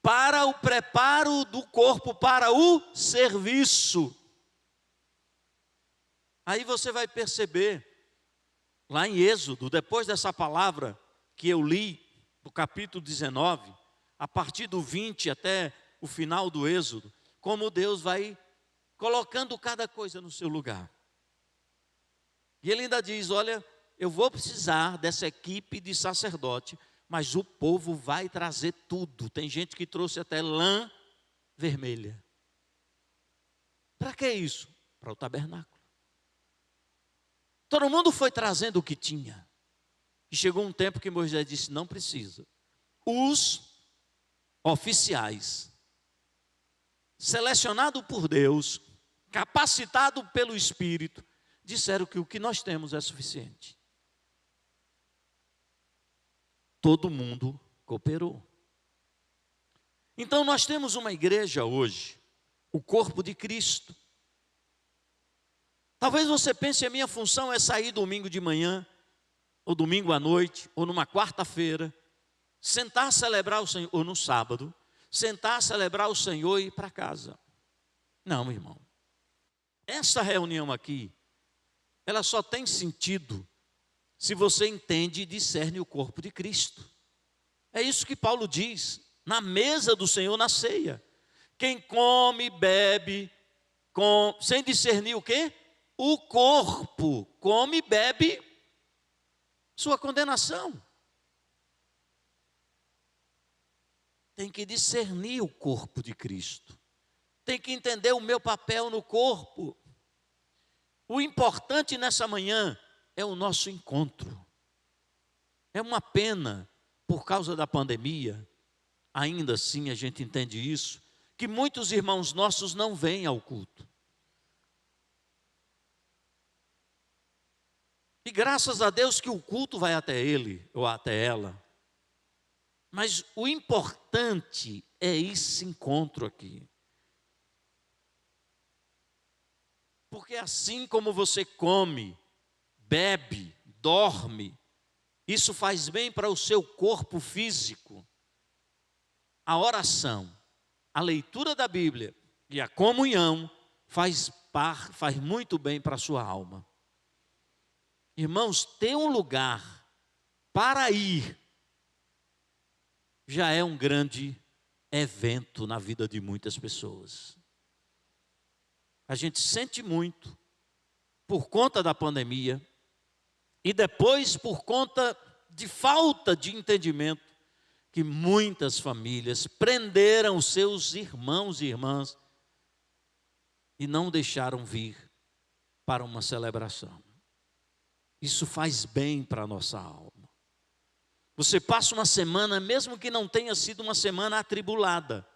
para o preparo do corpo para o serviço. Aí você vai perceber, lá em Êxodo, depois dessa palavra que eu li, do capítulo 19, a partir do 20 até o final do Êxodo, como Deus vai colocando cada coisa no seu lugar. E ele ainda diz, olha, eu vou precisar dessa equipe de sacerdote, mas o povo vai trazer tudo. Tem gente que trouxe até lã vermelha. Para que isso? Para o tabernáculo. Todo mundo foi trazendo o que tinha. E chegou um tempo que Moisés disse: não precisa. Os oficiais, selecionados por Deus, capacitados pelo Espírito, disseram que o que nós temos é suficiente. Todo mundo cooperou. Então nós temos uma igreja hoje, o corpo de Cristo. Talvez você pense: a minha função é sair domingo de manhã, ou domingo à noite, ou numa quarta-feira, sentar a celebrar o Senhor, ou no sábado, sentar a celebrar o Senhor e ir para casa. Não, irmão. Essa reunião aqui, ela só tem sentido se você entende e discerne o corpo de Cristo. É isso que Paulo diz, na mesa do Senhor, na ceia. Quem come, bebe, sem discernir o quê? O corpo, come e bebe sua condenação. Tem que discernir o corpo de Cristo. Tem que entender o meu papel no corpo. O importante nessa manhã é o nosso encontro. É uma pena, por causa da pandemia, ainda assim a gente entende isso, que muitos irmãos nossos não vêm ao culto. E graças a Deus que o culto vai até ele ou até ela. Mas o importante é esse encontro aqui. Porque assim como você come, bebe, dorme, isso faz bem para o seu corpo físico. A oração, a leitura da Bíblia e a comunhão faz muito bem para a sua alma. Irmãos, ter um lugar para ir já é um grande evento na vida de muitas pessoas. A gente sente muito por conta da pandemia e depois por conta de falta de entendimento que muitas famílias prenderam os seus irmãos e irmãs e não deixaram vir para uma celebração. Isso faz bem para a nossa alma. Você passa uma semana, mesmo que não tenha sido uma semana atribulada,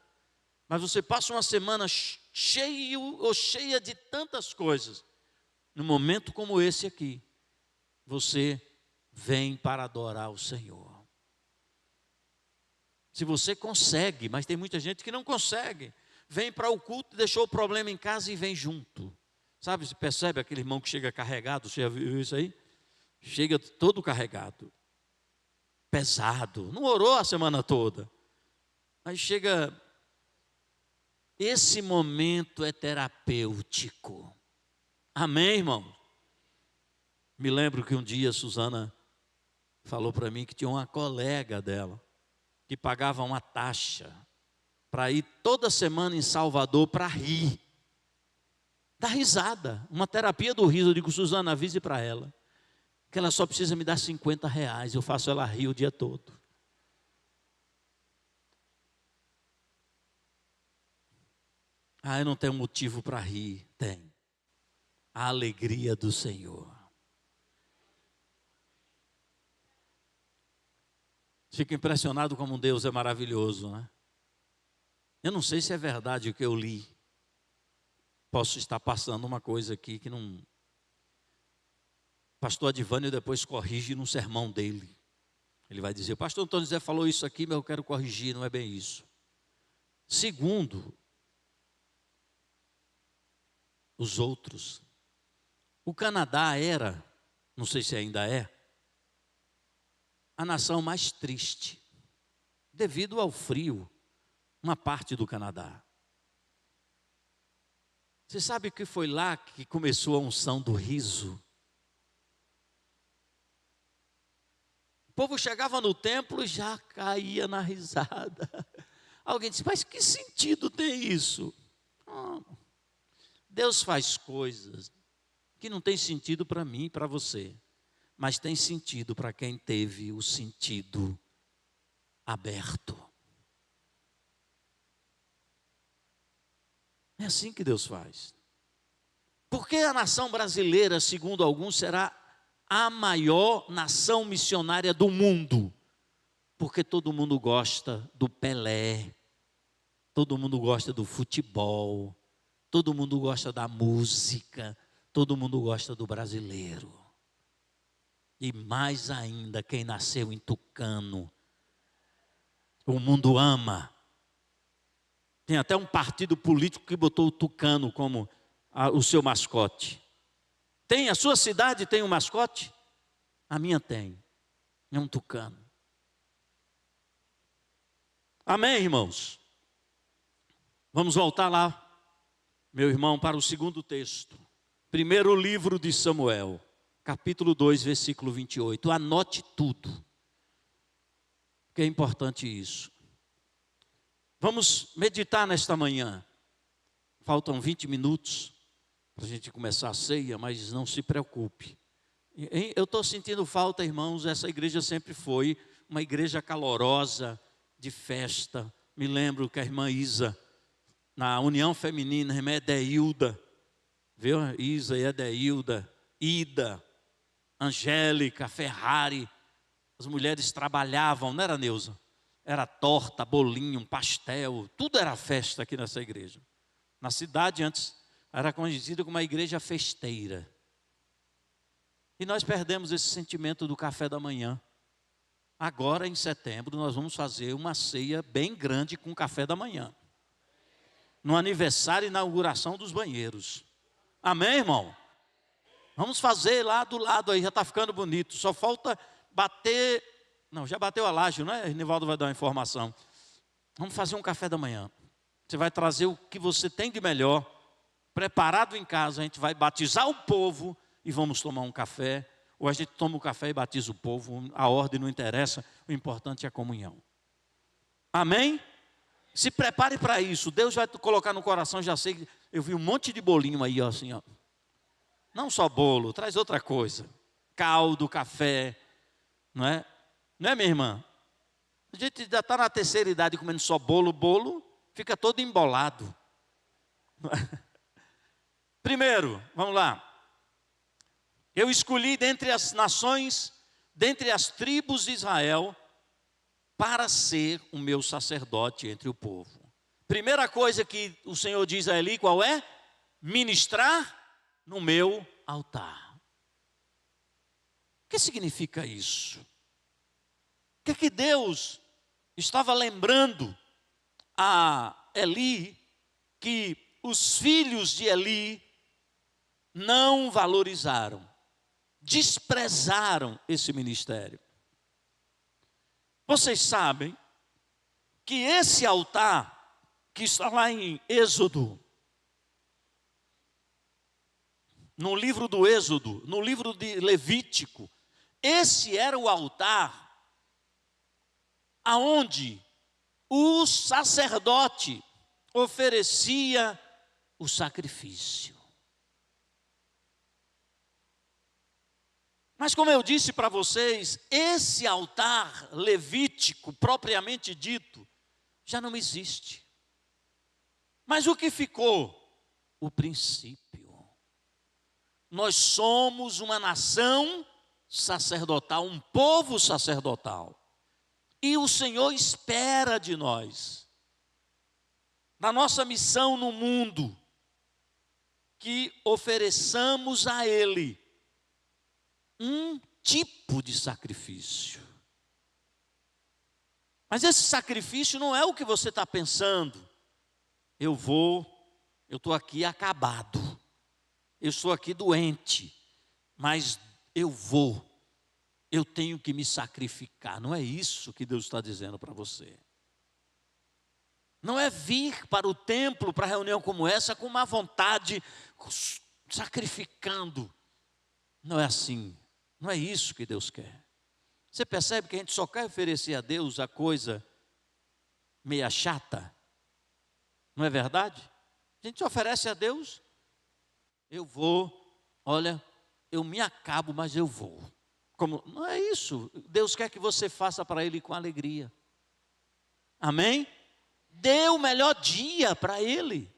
mas você passa uma semana cheia de tantas coisas. Num momento como esse aqui, você vem para adorar o Senhor. Se você consegue, mas tem muita gente que não consegue, vem para o culto, deixou o problema em casa e vem junto. Sabe, você percebe aquele irmão que chega carregado, você já viu isso aí? Chega todo carregado, pesado, não orou a semana toda. Aí chega, esse momento é terapêutico. Amém, irmão? Me lembro que um dia a Suzana falou para mim que tinha uma colega dela que pagava uma taxa para ir toda semana em Salvador para rir. Dá risada, uma terapia do riso. Eu digo: Suzana, avise para ela que ela só precisa me dar R$50, eu faço ela rir o dia todo. Ah, eu não tenho motivo para rir. Tem. A alegria do Senhor. Fico impressionado como Deus é maravilhoso, né? Eu não sei se é verdade o que eu li. Posso estar passando uma coisa aqui que não... Pastor Adivânio depois corrige no sermão dele. Ele vai dizer: o pastor Antônio José falou isso aqui, mas eu quero corrigir, não é bem isso. Segundo os outros, o Canadá era, não sei se ainda é, a nação mais triste, devido ao frio, uma parte do Canadá. Você sabe que foi lá que começou a unção do riso? O povo chegava no templo e já caía na risada. Alguém disse: mas que sentido tem isso? Deus faz coisas que não tem sentido para mim e para você, mas tem sentido para quem teve o sentido aberto. É assim que Deus faz. Por que a nação brasileira, segundo alguns, será a maior nação missionária do mundo? Porque todo mundo gosta do Pelé, todo mundo gosta do futebol, todo mundo gosta da música, todo mundo gosta do brasileiro. E mais ainda, quem nasceu em Tucano, o mundo ama. Tem até um partido político que botou o Tucano como o seu mascote. Tem, a sua cidade tem um mascote? A minha tem, é um tucano. Amém, irmãos? Vamos voltar lá, meu irmão, para o segundo texto. Primeiro livro de Samuel, capítulo 2, versículo 28. Anote tudo, que é importante isso. Vamos meditar nesta manhã. Faltam 20 minutos para a gente começar a ceia, mas não se preocupe. Eu estou sentindo falta, irmãos, essa igreja sempre foi uma igreja calorosa, de festa. Me lembro que a irmã Isa, na União Feminina, a irmã Edeilda, viu? Isa e Edeilda, Ida, Angélica, Ferrari, as mulheres trabalhavam, não era, Neuza? Era torta, bolinho, pastel, tudo era festa aqui nessa igreja. Na cidade antes era conhecida como uma igreja festeira. E nós perdemos esse sentimento do café da manhã. Agora, em setembro, nós vamos fazer uma ceia bem grande com café da manhã. No aniversário e inauguração dos banheiros. Amém, irmão? Vamos fazer lá do lado aí, já está ficando bonito. Só falta bater... Não, já bateu a laje, não é? Nivaldo vai dar uma informação. Vamos fazer um café da manhã. Você vai trazer o que você tem de melhor, preparado em casa. A gente vai batizar o povo e vamos tomar um café. Ou a gente toma o café e batiza o povo, a ordem não interessa, o importante é a comunhão. Amém? Se prepare para isso, Deus vai colocar no coração, já sei, eu vi um monte de bolinho aí, ó, assim, ó. Não só bolo, traz outra coisa, caldo, café, não é? Não é, minha irmã? A gente já está na terceira idade comendo só bolo, fica todo embolado. Primeiro, vamos lá. Eu escolhi dentre as nações, dentre as tribos de Israel, para ser o meu sacerdote entre o povo. Primeira coisa que o Senhor diz a Eli, qual é? Ministrar no meu altar. O que significa isso? O que é que Deus estava lembrando a Eli, que os filhos de Eli não valorizaram, desprezaram esse ministério? Vocês sabem que esse altar, que está lá em Êxodo, no livro do Êxodo, no livro de Levítico, esse era o altar aonde o sacerdote oferecia o sacrifício. Mas como eu disse para vocês, esse altar levítico, propriamente dito, já não existe. Mas o que ficou? O princípio. Nós somos uma nação sacerdotal, um povo sacerdotal. E o Senhor espera de nós, na nossa missão no mundo, que ofereçamos a Ele um tipo de sacrifício. Mas esse sacrifício não é o que você está pensando. Eu estou aqui acabado, eu estou aqui doente, mas eu tenho que me sacrificar. Não é isso que Deus está dizendo para você. Não é vir para o templo, para reunião como essa, com má vontade, sacrificando. Não é assim. Não é isso que Deus quer. Você percebe que a gente só quer oferecer a Deus a coisa meia chata? Não é verdade? A gente oferece a Deus, eu me acabo, mas eu vou. Não é isso. Deus quer que você faça para Ele com alegria. Amém? Dê o melhor dia para Ele.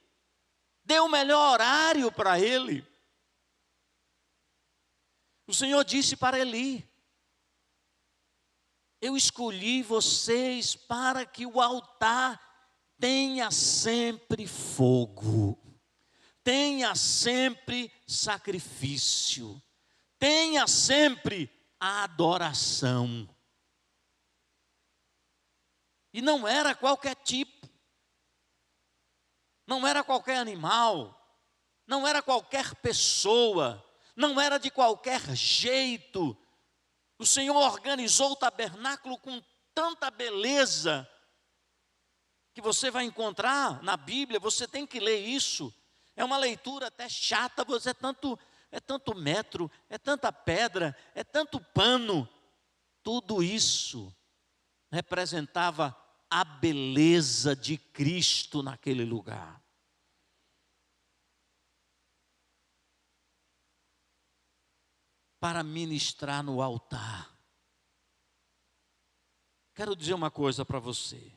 Dê o melhor horário para Ele. O Senhor disse para Eli: eu escolhi vocês para que o altar tenha sempre fogo, tenha sempre sacrifício, tenha sempre a adoração. E não era qualquer tipo, não era qualquer animal, não era qualquer pessoa, não era de qualquer jeito. O Senhor organizou o tabernáculo com tanta beleza, que você vai encontrar na Bíblia, você tem que ler isso. É uma leitura até chata, você é tanto metro, é tanta pedra, é tanto pano. Tudo isso representava a beleza de Cristo naquele lugar. Para ministrar no altar. Quero dizer uma coisa para você.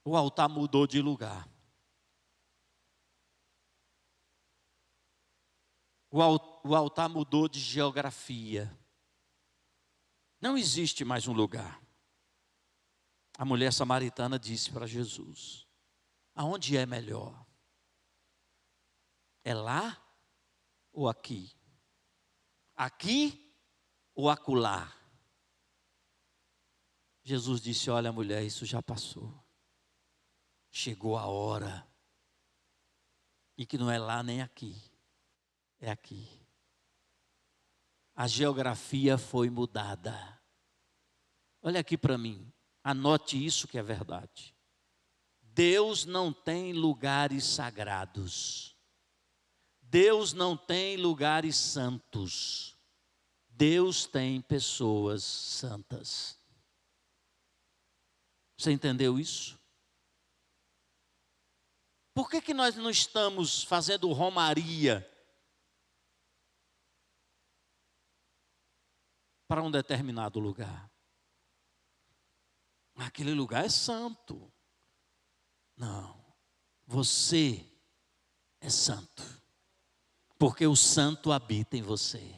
O altar mudou de lugar. O altar mudou de geografia. Não existe mais um lugar. A mulher samaritana disse para Jesus: aonde é melhor? É lá ou aqui? Aqui ou acolá? Jesus disse: olha, mulher, isso já passou. Chegou a hora. E que não é lá nem aqui. É aqui. A geografia foi mudada. Olha aqui para mim. Anote isso que é verdade. Deus não tem lugares sagrados. Deus não tem lugares santos. Deus tem pessoas santas. Você entendeu isso? Por que nós não estamos fazendo romaria para um determinado lugar? Aquele lugar é santo. Não, você é santo, porque o santo habita em você.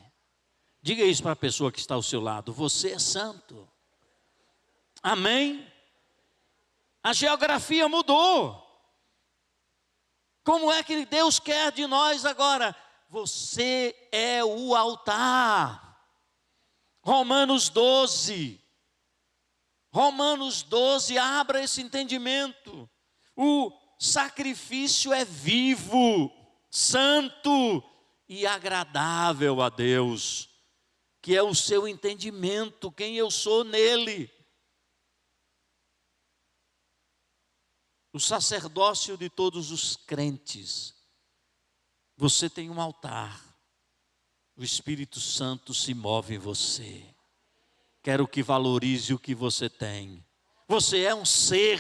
Diga isso para a pessoa que está ao seu lado: você é santo. Amém? A geografia mudou. Como é que Deus quer de nós agora? Você é o altar. Romanos 12. Romanos 12, abra esse entendimento. O sacrifício é vivo, santo e agradável a Deus, que é o seu entendimento, quem eu sou nele. O sacerdócio de todos os crentes. Você tem um altar. O Espírito Santo se move em você. Quero que valorize o que você tem. Você é um ser,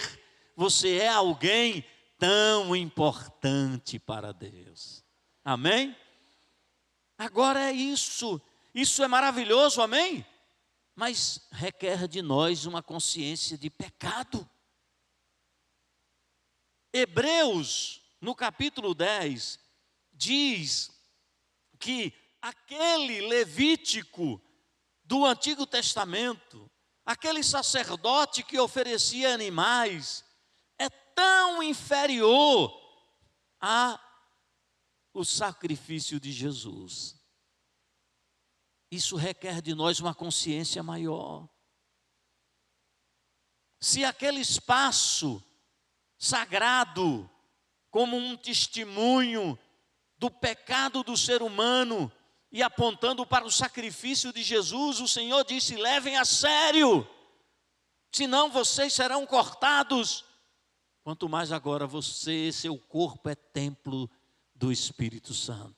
você é alguém tão importante para Deus. Amém? Agora é isso. Isso é maravilhoso, amém? Mas requer de nós uma consciência de pecado. Hebreus, no capítulo 10, diz que aquele levítico do Antigo Testamento, aquele sacerdote que oferecia animais, é tão inferior ao sacrifício de Jesus. Isso requer de nós uma consciência maior. Se aquele espaço sagrado, como um testemunho do pecado do ser humano e apontando para o sacrifício de Jesus, o Senhor disse: levem a sério, senão vocês serão cortados. Quanto mais agora você, seu corpo é templo do Espírito Santo.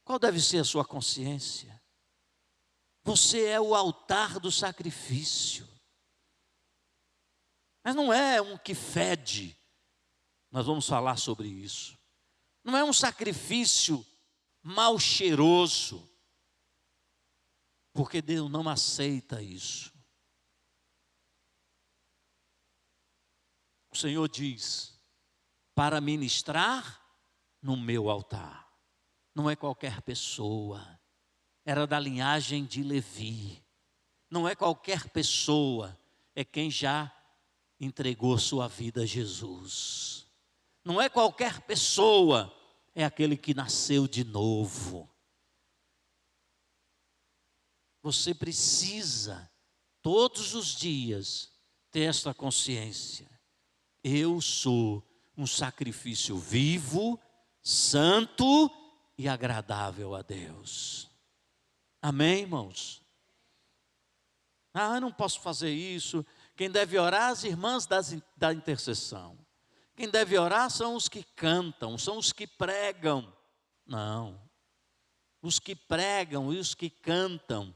Qual deve ser a sua consciência? Você é o altar do sacrifício. Mas não é um que fede. Nós vamos falar sobre isso. Não é um sacrifício mal cheiroso, porque Deus não aceita isso. O Senhor diz: para ministrar no meu altar. não é qualquer pessoa, era da linhagem de Levi. Não é qualquer pessoa, é quem já entregou sua vida a Jesus. Não é qualquer pessoa, é aquele que nasceu de novo. Você precisa, todos os dias, ter esta consciência. Eu sou um sacrifício vivo, santo e agradável a Deus. Amém, irmãos? Ah, eu não posso fazer isso. Quem deve orar, as irmãs da intercessão. Quem deve orar são os que cantam, são os que pregam. Não. Os que pregam e os que cantam,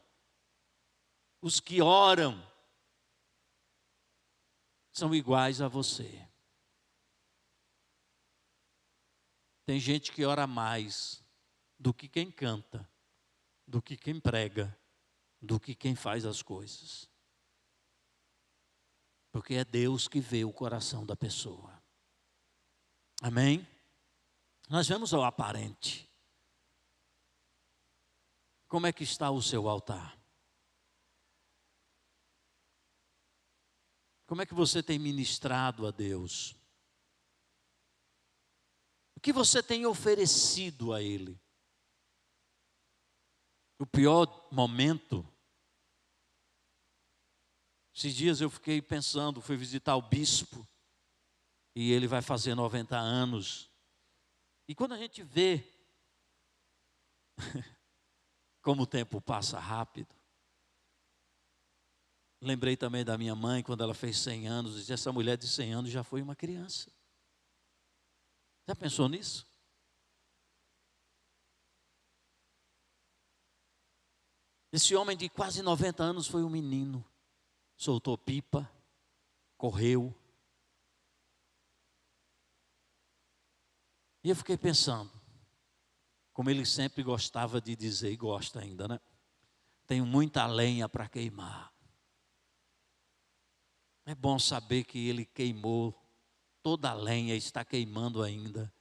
os que oram, são iguais a você. Tem gente que ora mais do que quem canta, do que quem prega, do que quem faz as coisas. Porque é Deus que vê o coração da pessoa. Amém? Nós vamos ao aparente. Como é que está o seu altar? Como é que você tem ministrado a Deus? O que você tem oferecido a Ele? O pior momento, esses dias eu fiquei pensando, fui visitar o bispo, e ele vai fazer 90 anos. E quando a gente vê como o tempo passa rápido, lembrei também da minha mãe, quando ela fez 100 anos, disse, essa mulher de 100 anos já foi uma criança. Já pensou nisso? Esse homem de quase 90 anos foi um menino. Soltou pipa, correu. E eu fiquei pensando, como ele sempre gostava de dizer, e gosta ainda, né? Tenho muita lenha para queimar. É bom saber que ele queimou, toda a lenha está queimando ainda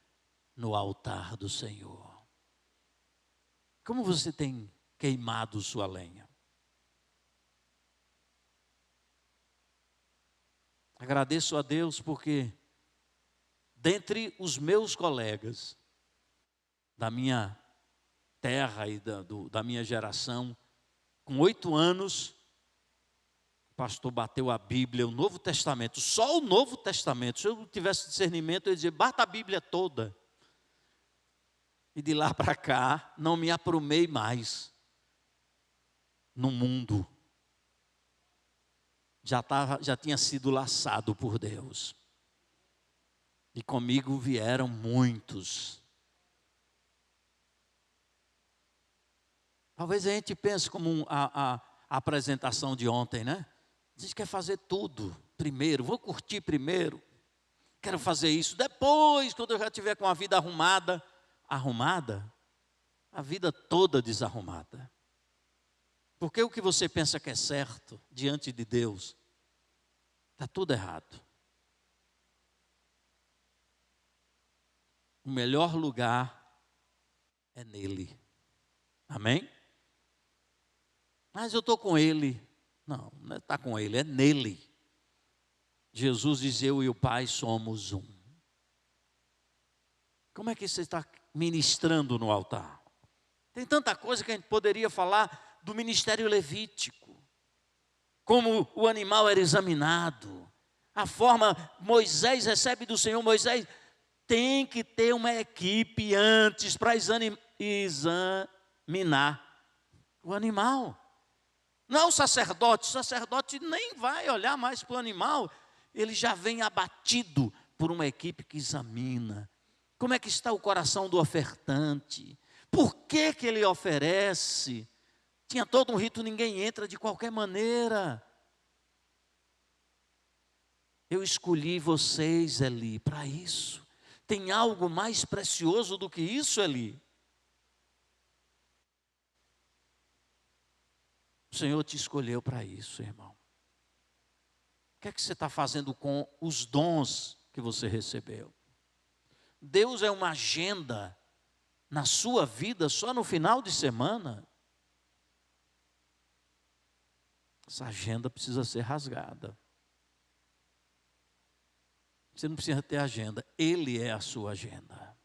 no altar do Senhor. Como você tem queimado sua lenha? Agradeço a Deus porque, dentre os meus colegas, da minha terra e da minha geração, com 8 anos, o pastor bateu a Bíblia, o Novo Testamento, só o Novo Testamento. Se eu tivesse discernimento, eu ia dizer, bata a Bíblia toda. E de lá para cá, não me aprumei mais no mundo. Já tinha sido laçado por Deus. E comigo vieram muitos. Talvez a gente pense como a apresentação de ontem, né? A gente quer fazer tudo primeiro, vou curtir primeiro. Quero fazer isso depois, quando eu já estiver com a vida arrumada. Arrumada? A vida toda desarrumada. Porque o que você pensa que é certo diante de Deus, está tudo errado. O melhor lugar é nele. Amém? Mas eu estou com ele. Não, não está com ele, é nele. Jesus diz, eu e o Pai somos um. Como é que você está ministrando no altar? Tem tanta coisa que a gente poderia falar do ministério levítico. Como o animal era examinado. A forma, Moisés recebe do Senhor, Moisés tem que ter uma equipe antes para examinar o animal. Não o sacerdote nem vai olhar mais para o animal, ele já vem abatido por uma equipe que examina. Como é que está o coração do ofertante? Por que ele oferece? Tinha todo um rito, ninguém entra de qualquer maneira. Eu escolhi vocês, Eli, para isso. Tem algo mais precioso do que isso, Eli? O Senhor te escolheu para isso, irmão. O que é que você está fazendo com os dons que você recebeu? Deus é uma agenda na sua vida só no final de semana, essa agenda precisa ser rasgada. Você não precisa ter agenda, Ele é a sua agenda.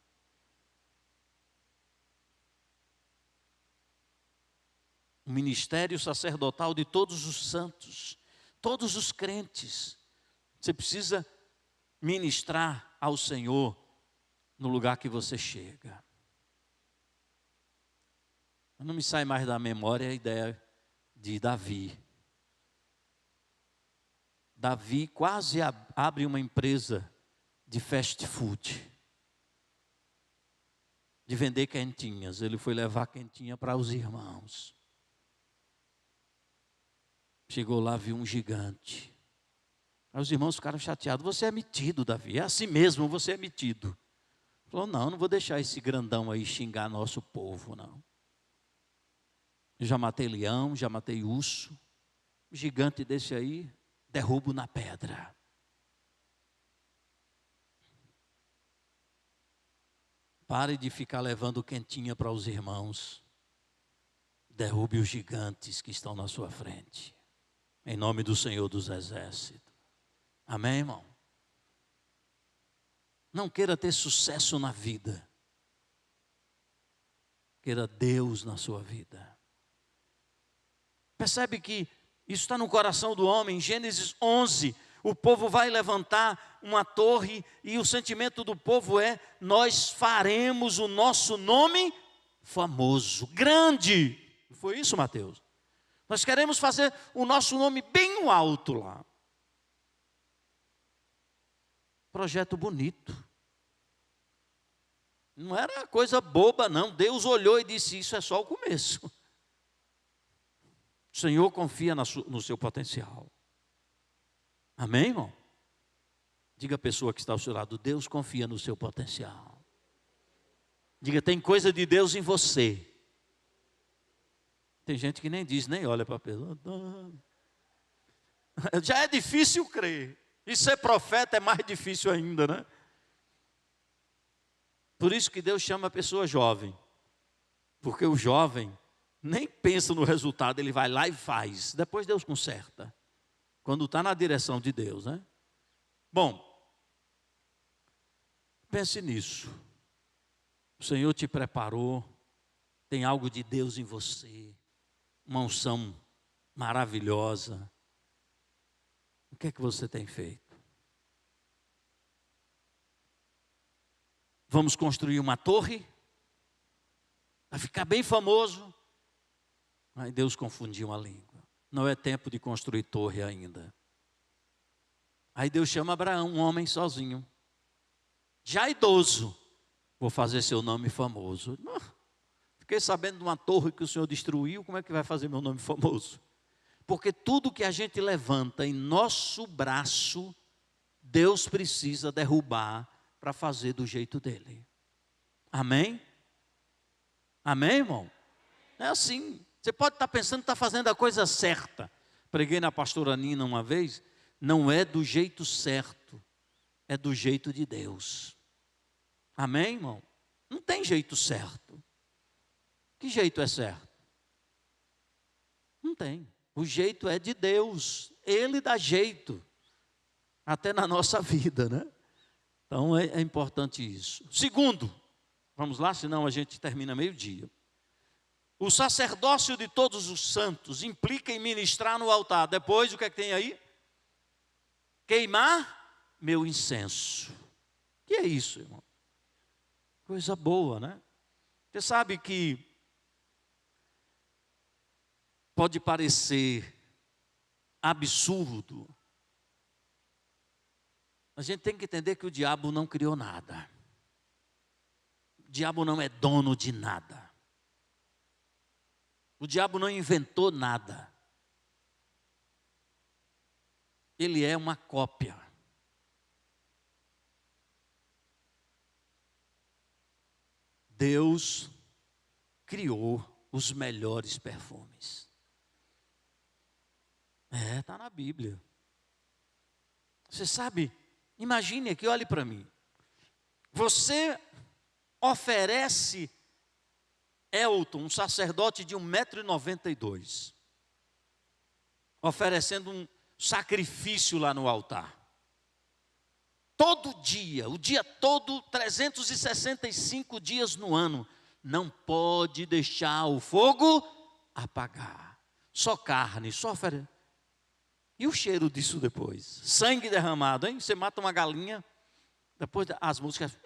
O ministério sacerdotal de todos os santos, todos os crentes, você precisa ministrar ao Senhor no lugar que você chega. Não me sai mais da memória a ideia de Davi. Davi quase abre uma empresa de fast food, de vender quentinhas. Ele foi levar quentinha para os irmãos. Chegou lá, viu um gigante. Aí os irmãos ficaram chateados. Você é metido, Davi. É assim mesmo, você é metido. Falou, não vou deixar esse grandão aí xingar nosso povo, não. Eu já matei leão, já matei urso. Um gigante desse aí, derrubo na pedra. Pare de ficar levando quentinha para os irmãos. Derrube os gigantes que estão na sua frente. Em nome do Senhor dos Exércitos. Amém, irmão? Não queira ter sucesso na vida. Queira Deus na sua vida. Percebe que isso está no coração do homem. Em Gênesis 11, o povo vai levantar uma torre e o sentimento do povo é: nós faremos o nosso nome famoso, grande. Não foi isso, Mateus? Nós queremos fazer o nosso nome bem no alto lá. Projeto bonito. Não era coisa boba, não. Deus olhou e disse: isso é só o começo. O Senhor confia no seu potencial. Amém, irmão? Diga à pessoa que está ao seu lado: Deus confia no seu potencial. Diga: tem coisa de Deus em você. Tem gente que nem diz, nem olha para a pessoa. Já é difícil crer. E ser profeta é mais difícil ainda, né? Por isso que Deus chama a pessoa jovem. Porque o jovem nem pensa no resultado, ele vai lá e faz. Depois Deus conserta. Quando está na direção de Deus, né? Bom, pense nisso. O Senhor te preparou, tem algo de Deus em você, uma unção maravilhosa. O que é que você tem feito? Vamos construir uma torre? Vai ficar bem famoso? Aí Deus confundiu a língua. Não é tempo de construir torre ainda. Aí Deus chama Abraão, um homem sozinho, já idoso. Vou fazer seu nome famoso. Não, fiquei sabendo de uma torre que o Senhor destruiu, como é que vai fazer meu nome famoso? Porque tudo que a gente levanta em nosso braço, Deus precisa derrubar para fazer do jeito dele. Amém? Amém, irmão? É assim. Você pode estar pensando que está fazendo a coisa certa. Preguei na pastora Nina uma vez. Não é do jeito certo. É do jeito de Deus. Amém, irmão? Não tem jeito certo. Que jeito é certo? Não tem. O jeito é de Deus. Ele dá jeito. Até na nossa vida, né? Então é importante isso. Segundo, vamos lá, senão a gente termina meio-dia. O sacerdócio de todos os santos implica em ministrar no altar. Depois, o que é que tem aí? Queimar meu incenso. O que é isso, irmão? Coisa boa, né? Você sabe que pode parecer absurdo. A gente tem que entender que o diabo não criou nada. O diabo não é dono de nada. O diabo não inventou nada. Ele é uma cópia. Deus criou os melhores perfumes. Está na Bíblia. Você sabe, imagine aqui, olhe para mim. Você oferece Elton, um sacerdote de 1,92 m, oferecendo um sacrifício lá no altar. Todo dia, o dia todo, 365 dias no ano, não pode deixar o fogo apagar. Só carne, só oferece. E o cheiro disso depois? Sangue derramado, hein? Você mata uma galinha, depois as músicas...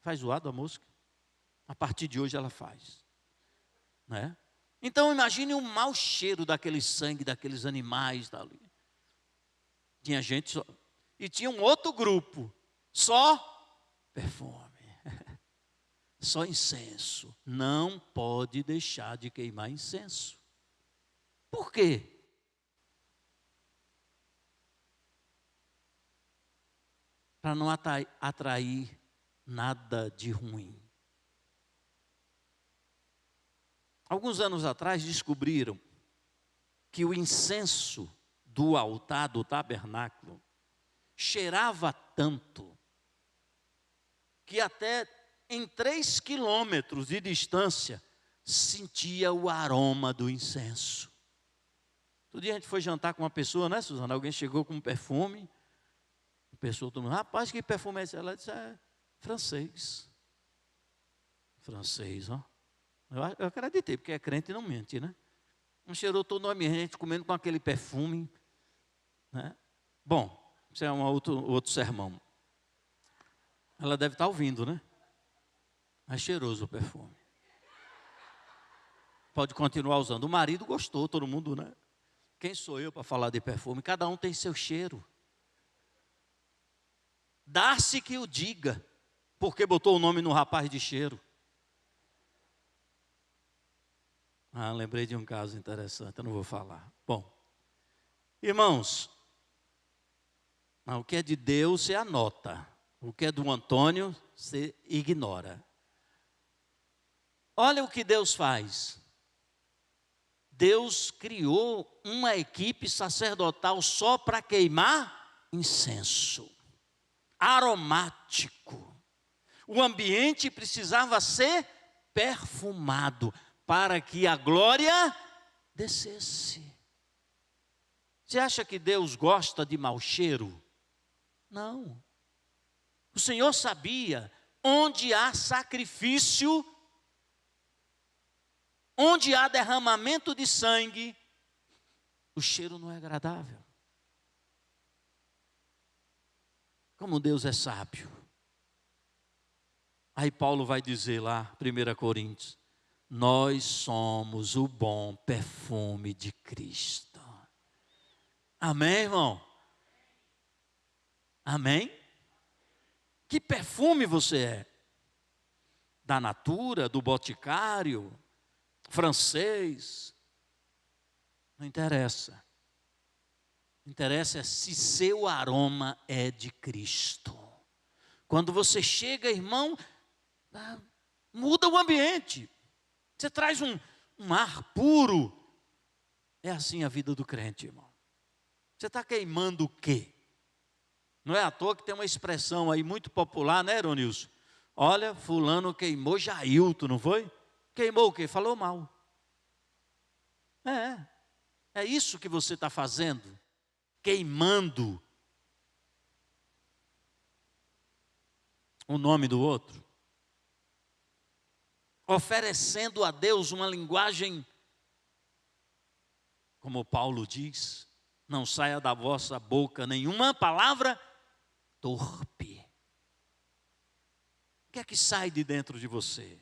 Faz zoado a música? A partir de hoje ela faz. Né? Então imagine o mau cheiro daquele sangue, daqueles animais dali. Tinha gente só... E tinha um outro grupo, só perfume. Só incenso. Não pode deixar de queimar incenso. Por quê? Para não atrair nada de ruim. Alguns anos atrás descobriram que o incenso do altar do tabernáculo cheirava tanto que até em 3 quilômetros de distância sentia o aroma do incenso. Outro dia a gente foi jantar com uma pessoa, né, Suzana? Alguém chegou com um perfume. A pessoa todo mundo, rapaz, que perfume é esse? Ela disse, é francês. Francês, ó. Eu acreditei, porque é crente e não mente, né? Um cheirou todo o ambiente, comendo com aquele perfume. Né? Bom, isso é outro sermão. Ela deve estar ouvindo, né? É cheiroso o perfume. Pode continuar usando. O marido gostou, todo mundo, né? Quem sou eu para falar de perfume? Cada um tem seu cheiro. Dá-se que o diga, porque botou o nome no rapaz de cheiro. Lembrei de um caso interessante, eu não vou falar. Bom, irmãos, o que é de Deus você anota, o que é do Antônio você ignora. Olha o que Deus faz. Deus criou uma equipe sacerdotal só para queimar incenso, aromático. O ambiente precisava ser perfumado para que a glória descesse. Você acha que Deus gosta de mau cheiro? Não. O Senhor sabia onde há sacrifício, onde há derramamento de sangue, o cheiro não é agradável. Como Deus é sábio. Aí Paulo vai dizer lá, 1 Coríntios, nós somos o bom perfume de Cristo. Amém, irmão? Amém? Que perfume você é? Da Natura, do Boticário, francês? Não interessa. Interessa se seu aroma é de Cristo. Quando você chega, irmão, muda o ambiente. Você traz um ar puro. É assim a vida do crente, irmão. Você está queimando o quê? Não é à toa que tem uma expressão aí muito popular, né, Eronilson? Olha, fulano queimou Jailton, não foi? Queimou o quê? Falou mal. É isso que você está fazendo. Queimando o nome do outro. Oferecendo a Deus uma linguagem, como Paulo diz, não saia da vossa boca nenhuma palavra torpe. O que é que sai de dentro de você?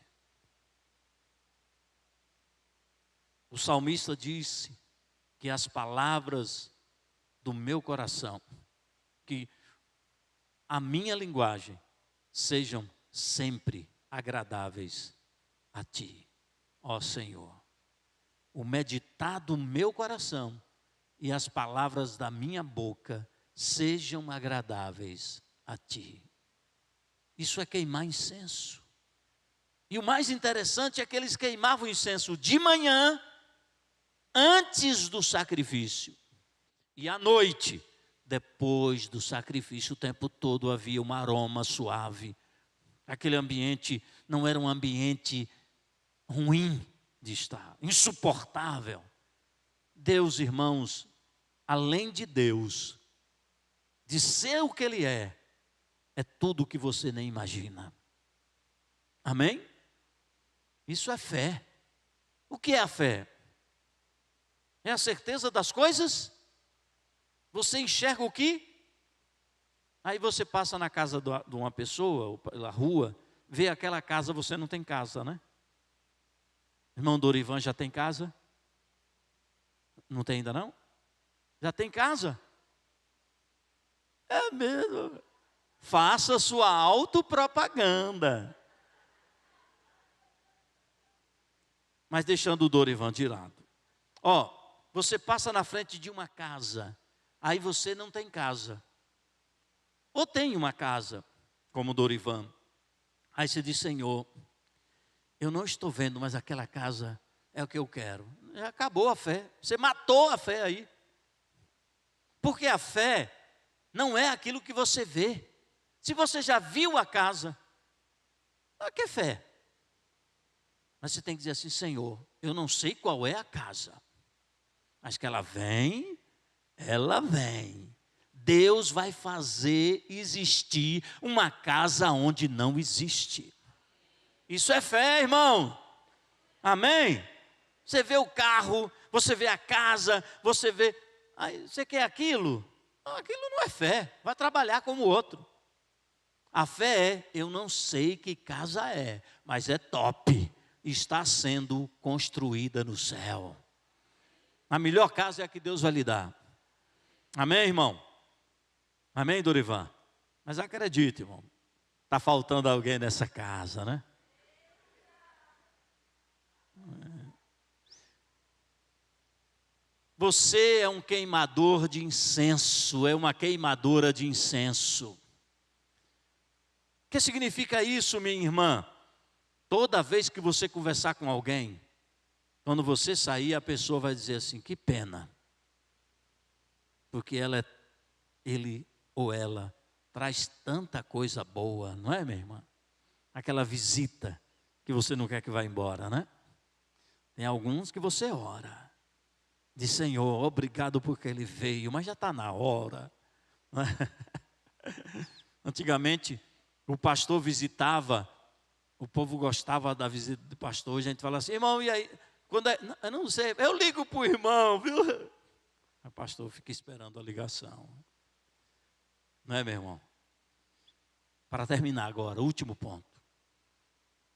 O salmista disse que as palavras do meu coração, que a minha linguagem sejam sempre agradáveis a ti, ó Senhor. O meditar do meu coração e as palavras da minha boca sejam agradáveis a ti. Isso é queimar incenso. E o mais interessante é que eles queimavam incenso de manhã, antes do sacrifício. E à noite, depois do sacrifício, o tempo todo havia um aroma suave. Aquele ambiente não era um ambiente ruim de estar, insuportável. Deus, irmãos, além de Deus, de ser o que Ele é tudo o que você nem imagina. Amém? Isso é fé. O que é a fé? É a certeza das coisas? Você enxerga o que? Aí você passa na casa de uma pessoa, ou pela rua, vê aquela casa, você não tem casa, né? Irmão Dorivan já tem casa? Não tem ainda não? Já tem casa? É mesmo. Faça sua autopropaganda. Mas deixando o Dorivan de lado. Ó, você passa na frente de uma casa, aí você não tem casa. Ou tem uma casa, como o Dorivan. Aí você diz, Senhor, eu não estou vendo, mas aquela casa é o que eu quero. Já acabou a fé. Você matou a fé aí. Porque a fé não é aquilo que você vê. Se você já viu a casa, o que é fé? Mas você tem que dizer assim, Senhor, eu não sei qual é a casa, mas que ela vem. Deus vai fazer existir uma casa onde não existe. Isso é fé, irmão. Amém? Você vê o carro, você vê a casa, você vê... Aí, você quer aquilo? Não, aquilo não é fé. Vai trabalhar como o outro. A fé é, eu não sei que casa é, mas é top. Está sendo construída no céu. A melhor casa é a que Deus vai lhe dar. Amém, irmão? Amém, Dorivan? Mas acredite, irmão. Está faltando alguém nessa casa, né? Você é um queimador de incenso, é uma queimadora de incenso. O que significa isso, minha irmã? Toda vez que você conversar com alguém, quando você sair, a pessoa vai dizer assim, que pena. Porque ele ou ela traz tanta coisa boa, não é, minha irmã? Aquela visita que você não quer que vá embora, né? Tem alguns que você ora. Diz, Senhor, obrigado porque ele veio, mas já está na hora. Não é? Antigamente, o pastor visitava, o povo gostava da visita do pastor, a gente fala assim, irmão, e aí? Quando é? Eu não sei, eu ligo para o irmão, viu? O pastor fica esperando a ligação. Não é, meu irmão? Para terminar agora, último ponto.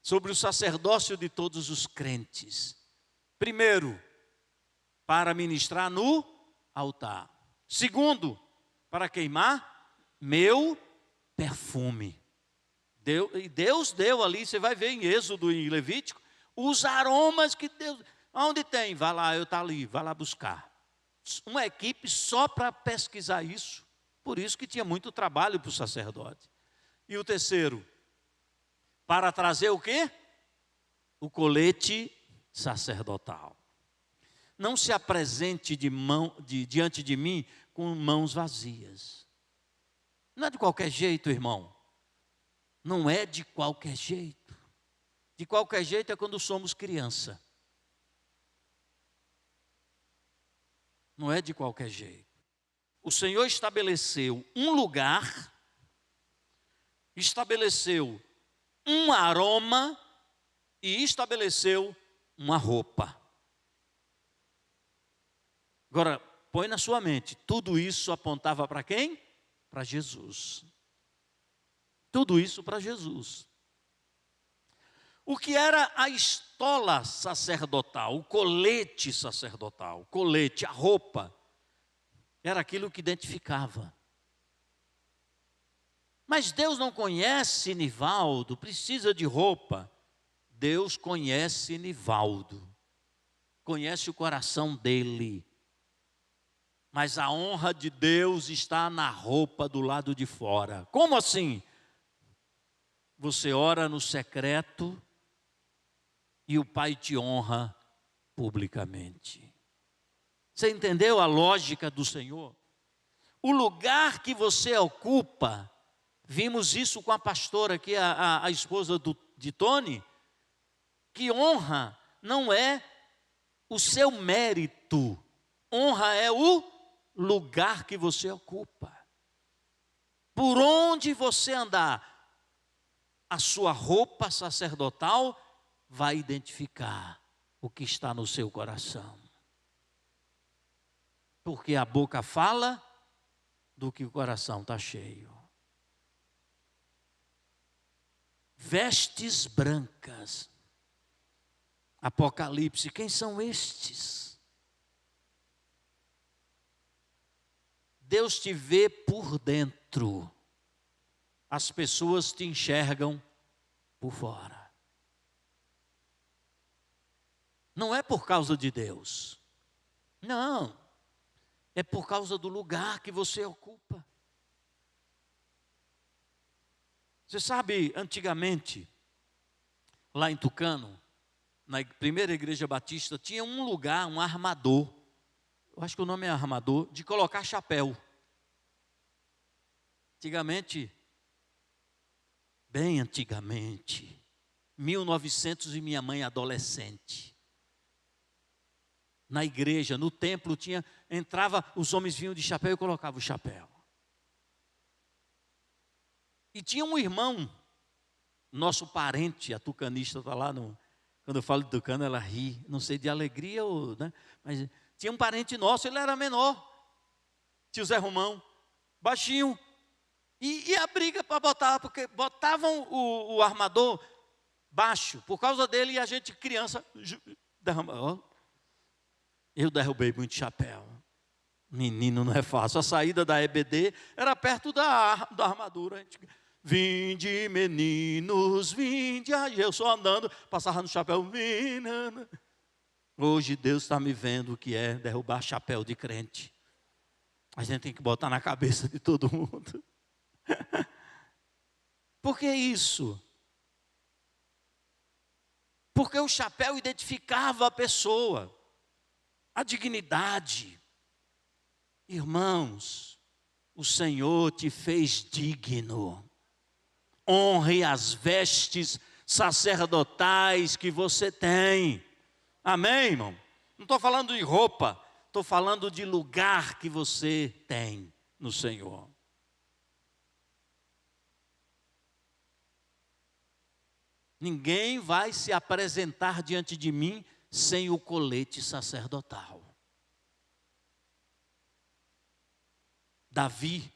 Sobre o sacerdócio de todos os crentes. Primeiro, para ministrar no altar. Segundo, para queimar meu perfume. Deus deu ali, você vai ver em Êxodo e em Levítico, os aromas que Deus... Onde tem? Vai lá, está ali, vai lá buscar. Uma equipe só para pesquisar isso. Por isso que tinha muito trabalho para o sacerdote. E o terceiro, para trazer o quê? O colete sacerdotal. Não se apresente diante de mim com mãos vazias. Não é de qualquer jeito, irmão. Não é de qualquer jeito. De qualquer jeito é quando somos criança. Não é de qualquer jeito. O Senhor estabeleceu um lugar, estabeleceu um aroma e estabeleceu uma roupa. Agora, põe na sua mente, tudo isso apontava para quem? Para Jesus. Tudo isso para Jesus. O que era a estola sacerdotal, o colete sacerdotal, o colete, a roupa, era aquilo que identificava. Mas Deus não conhece Nivaldo, precisa de roupa. Deus conhece Nivaldo, conhece o coração dele. Mas a honra de Deus está na roupa do lado de fora. Como assim? Você ora no secreto e o Pai te honra publicamente. Você entendeu a lógica do Senhor? O lugar que você ocupa, vimos isso com a pastora aqui, a esposa de Tony. que honra não é o seu mérito, honra é o lugar que você ocupa. Por onde você andar, a sua roupa sacerdotal vai identificar o que está no seu coração. Porque a boca fala do que o coração está cheio. Vestes brancas. Apocalipse, quem são estes? Deus te vê por dentro. As pessoas te enxergam por fora. Não é por causa de Deus. Não. É por causa do lugar que você ocupa. Você sabe, antigamente, lá em Tucano, na primeira igreja batista, tinha um lugar, um armador. Eu acho que o nome é armador, de colocar chapéu. Antigamente, bem antigamente, 1900 e minha mãe adolescente. Na igreja, no templo, entrava, os homens vinham de chapéu e colocavam o chapéu. E tinha um irmão, nosso parente, a tucanista está lá, quando eu falo de Tucano ela ri, não sei de alegria ou, né? Mas tinha um parente nosso, ele era menor, tio Zé Romão, baixinho. E a briga para botar, porque botavam o armador baixo, por causa dele, e a gente, criança, derramava. Eu derrubei muito chapéu. Menino, não é fácil. A saída da EBD era perto da armadura. A gente, vinde meninos, vinde. E eu só andando, passava no chapéu. Hoje Deus está me vendo o que é derrubar chapéu de crente. A gente tem que botar na cabeça de todo mundo. Por que isso? Porque o chapéu identificava a pessoa, a dignidade. Irmãos, o Senhor te fez digno. Honre as vestes sacerdotais que você tem. Amém, irmão? Não estou falando de roupa, estou falando de lugar que você tem no Senhor. Ninguém vai se apresentar diante de mim sem o colete sacerdotal. Davi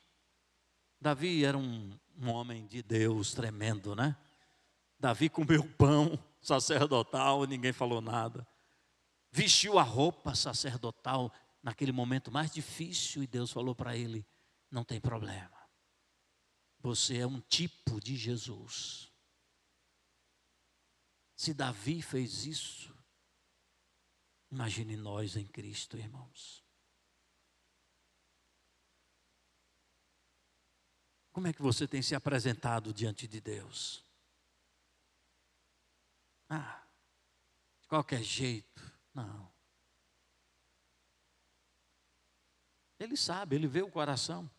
era um homem de Deus tremendo, né? Davi comeu pão sacerdotal, ninguém falou nada. Vestiu a roupa sacerdotal naquele momento mais difícil e Deus falou para ele, não tem problema. Você é um tipo de Jesus. Se Davi fez isso, imagine nós em Cristo, irmãos. Como é que você tem se apresentado diante de Deus? De qualquer jeito, não. Ele sabe, ele vê o coração.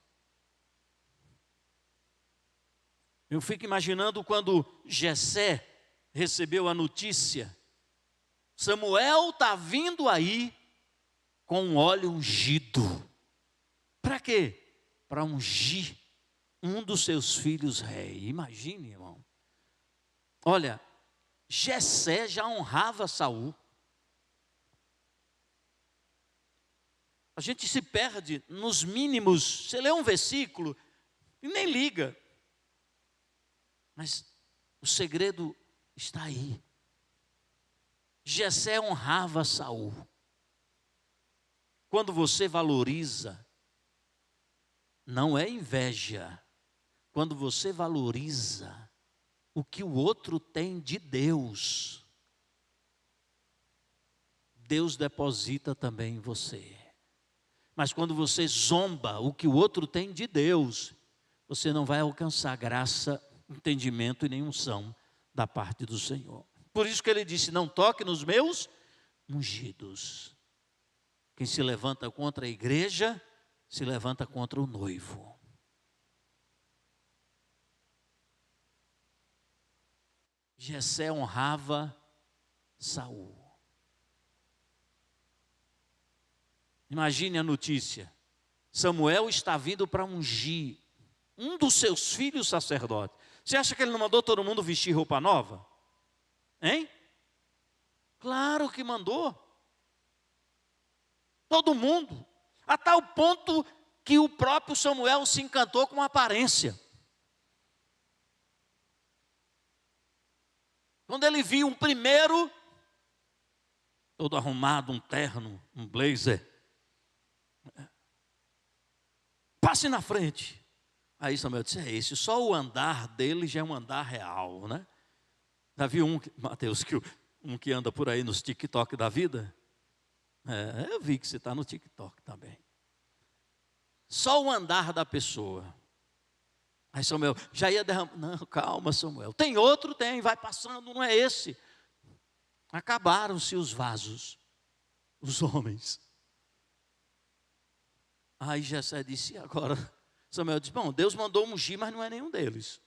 Eu fico imaginando quando Jessé recebeu a notícia, Samuel está vindo aí com um óleo ungido. Para quê? Para ungir um dos seus filhos rei. Imagine, irmão. Olha, Jessé já honrava Saul. A gente se perde nos mínimos. Você lê um versículo e nem liga. Mas o segredo está aí. Jessé honrava Saul. Quando você valoriza, não é inveja. Quando você valoriza o que o outro tem de Deus, Deus deposita também em você. Mas quando você zomba o que o outro tem de Deus, você não vai alcançar graça, entendimento e nem unção da parte do Senhor. Por isso que ele disse, não toque nos meus ungidos. Quem se levanta contra a igreja, se levanta contra o noivo. Jessé honrava Saul. Imagine a notícia: Samuel está vindo para ungir um dos seus filhos sacerdote. Você acha que ele não mandou todo mundo vestir roupa nova? Hein? Claro que mandou. Todo mundo. A tal ponto que o próprio Samuel se encantou com a aparência. Quando ele viu um primeiro, todo arrumado, um terno, um blazer, passe na frente. Aí Samuel disse: é esse, só o andar dele já é um andar real, né? Já viu Mateus, um que anda por aí nos TikTok da vida? Eu vi que você está no TikTok também. Só o andar da pessoa. Aí Samuel já ia derramar. Não, calma, Samuel. Tem outro? Tem, vai passando, não é esse. Acabaram-se os vasos, os homens. Aí Jessé disse: e agora? Samuel disse: bom, Deus mandou ungir, mas não é nenhum deles.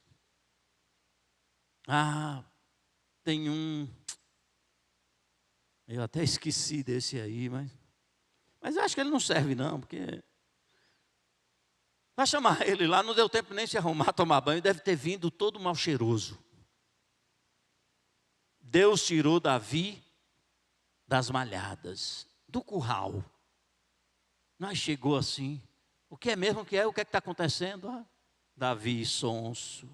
Tem um. Eu até esqueci desse aí, mas eu acho que ele não serve não, porque vai chamar ele lá, não deu tempo nem se arrumar, tomar banho, deve ter vindo todo mal cheiroso. Deus tirou Davi das malhadas, do curral. Nós chegou assim, o que é mesmo que é? O que é que está acontecendo? Davi sonso.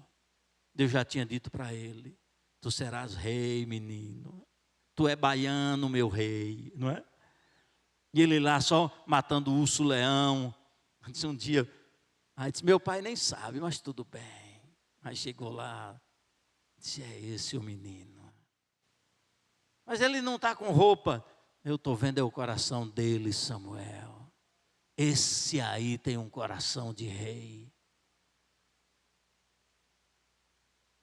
Deus já tinha dito para ele: tu serás rei, menino. Tu é baiano, meu rei, não é? E ele lá só matando urso, leão. Disse um dia, disse: meu pai nem sabe, mas tudo bem. Aí chegou lá, disse: é esse o menino. Mas ele não está com roupa. Eu estou vendo o coração dele, Samuel. Esse aí tem um coração de rei.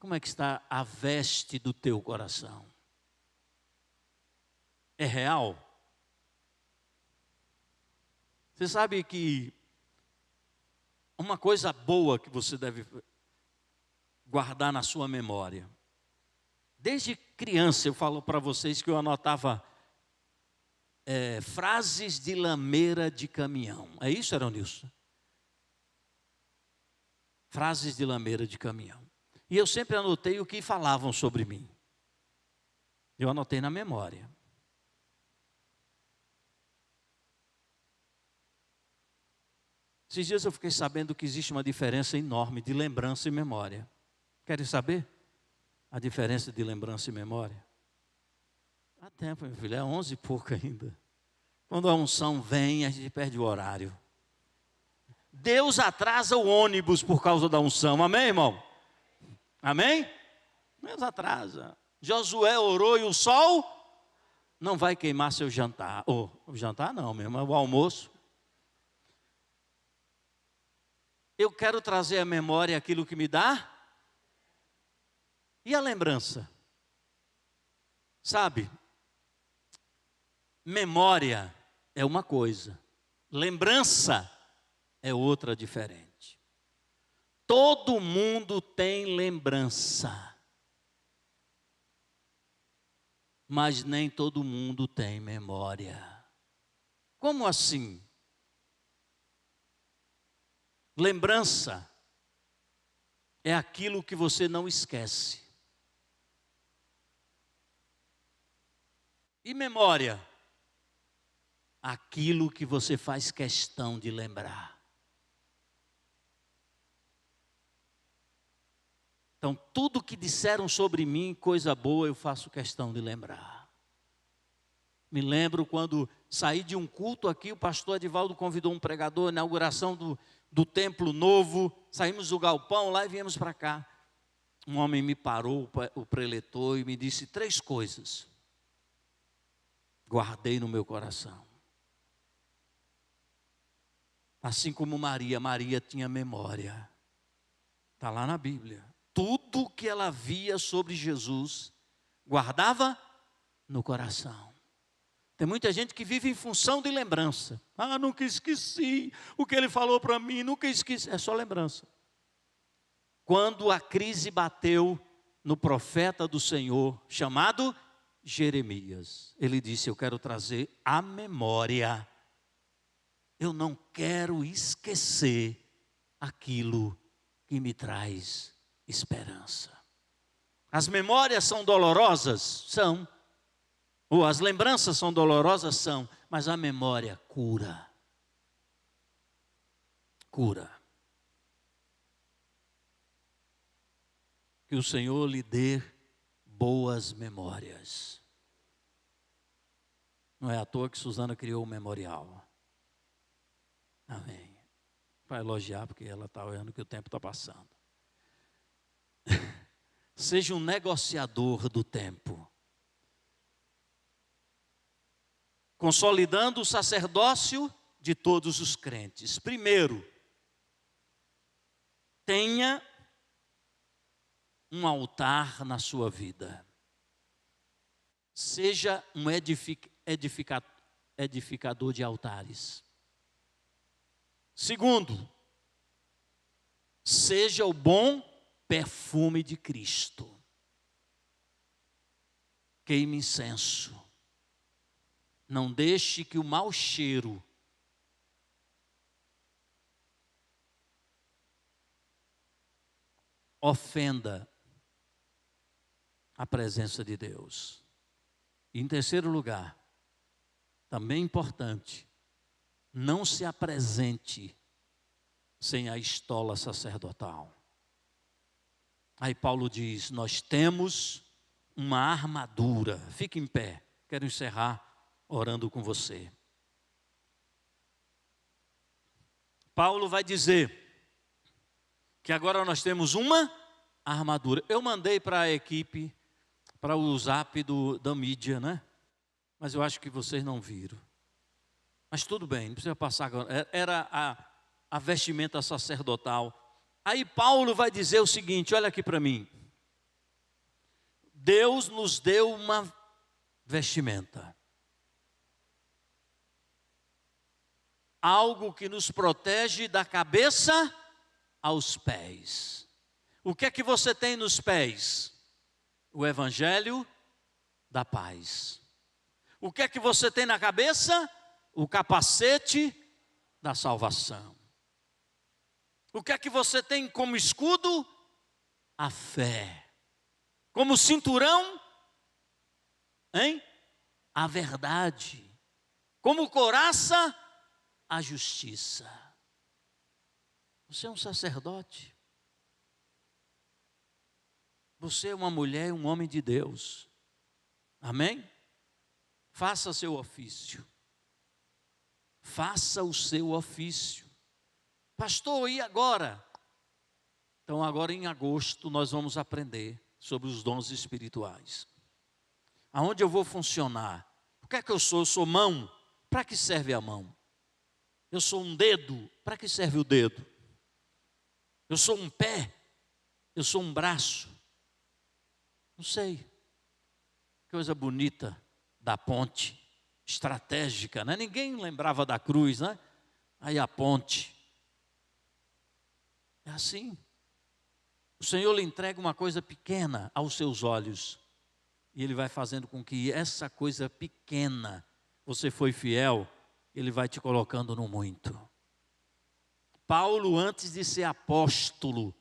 Como é que está a veste do teu coração? É real? Você sabe que uma coisa boa que você deve guardar na sua memória. Desde criança eu falo para vocês que eu anotava frases de lameira de caminhão. É isso, Aronilson? Frases de lameira de caminhão. E eu sempre anotei o que falavam sobre mim. Eu anotei na memória. Esses dias eu fiquei sabendo que existe uma diferença enorme de lembrança e memória. Querem saber a diferença de lembrança e memória? Há tempo, meu filho, é 11 e pouco ainda. Quando a unção vem, a gente perde o horário. Deus atrasa o ônibus por causa da unção, amém, irmão? Amém? Deus atrasa. Josué orou e o sol não vai queimar seu jantar. O jantar não mesmo, é o almoço. Eu quero trazer à memória aquilo que me dá. E a lembrança? Sabe? Memória é uma coisa. Lembrança é outra diferente. Todo mundo tem lembrança. Mas nem todo mundo tem memória. Como assim? Lembrança é aquilo que você não esquece. E memória? Aquilo que você faz questão de lembrar. Então, tudo que disseram sobre mim, coisa boa, eu faço questão de lembrar. Me lembro quando saí de um culto aqui, o pastor Edivaldo convidou um pregador, inauguração do templo novo, saímos do galpão lá e viemos para cá. Um homem me parou, o preletor, e me disse 3 coisas. Guardei no meu coração. Assim como Maria tinha memória. Está lá na Bíblia. Tudo que ela via sobre Jesus, guardava no coração. Tem muita gente que vive em função de lembrança. Nunca esqueci o que ele falou para mim, nunca esqueci. É só lembrança. Quando a crise bateu no profeta do Senhor, chamado Jeremias. Ele disse: eu quero trazer à memória, eu não quero esquecer aquilo que me traz esperança. As memórias são dolorosas? São. Ou as lembranças são dolorosas? São. Mas a memória cura. Cura. Que o Senhor lhe dê boas memórias. Não é à toa que Suzana criou o memorial. Amém. Para elogiar, porque ela está olhando que o tempo está passando. Seja um negociador do tempo. Consolidando o sacerdócio de todos os crentes. Primeiro, tenha um altar na sua vida. Seja um edificador de altares. Segundo, seja o bom perfume de Cristo. Queime incenso. Não deixe que o mau cheiro ofenda a presença de Deus. E em terceiro lugar, também importante, não se apresente sem a estola sacerdotal. Aí Paulo diz: nós temos uma armadura. Fique em pé, quero encerrar orando com você. Paulo vai dizer que agora nós temos uma armadura. Eu mandei para a equipe, para o zap da mídia, né? Mas eu acho que vocês não viram. Mas tudo bem, não precisa passar agora. Era a vestimenta sacerdotal. Aí Paulo vai dizer o seguinte, olha aqui para mim. Deus nos deu uma vestimenta. Algo que nos protege da cabeça aos pés. O que é que você tem nos pés? O evangelho da paz. O que é que você tem na cabeça? O capacete da salvação. O que é que você tem como escudo? A fé. Como cinturão? A verdade. Como couraça? A justiça. Você é um sacerdote. Você é uma mulher e um homem de Deus. Amém? Faça seu ofício. Faça o seu ofício. Pastor, e agora? Então agora em agosto nós vamos aprender sobre os dons espirituais. Aonde eu vou funcionar? O que é que eu sou? Eu sou mão? Para que serve a mão? Eu sou um dedo? Para que serve o dedo? Eu sou um pé? Eu sou um braço? Não sei. Coisa bonita da ponte, estratégica, né? Ninguém lembrava da cruz, né? Aí a ponte. É assim. O Senhor lhe entrega uma coisa pequena aos seus olhos. E Ele vai fazendo com que essa coisa pequena, você foi fiel, Ele vai te colocando no muito. Paulo, antes de ser apóstolo,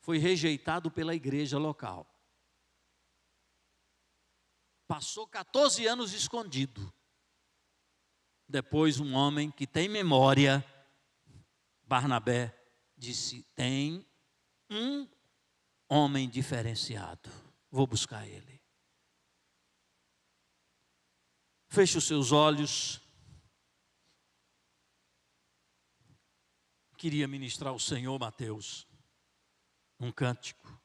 foi rejeitado pela igreja local. Passou 14 anos escondido. Depois um homem que tem memória, Barnabé, disse: tem um homem diferenciado, vou buscar ele. Feche os seus olhos. Queria ministrar ao Senhor, Mateus, um cântico.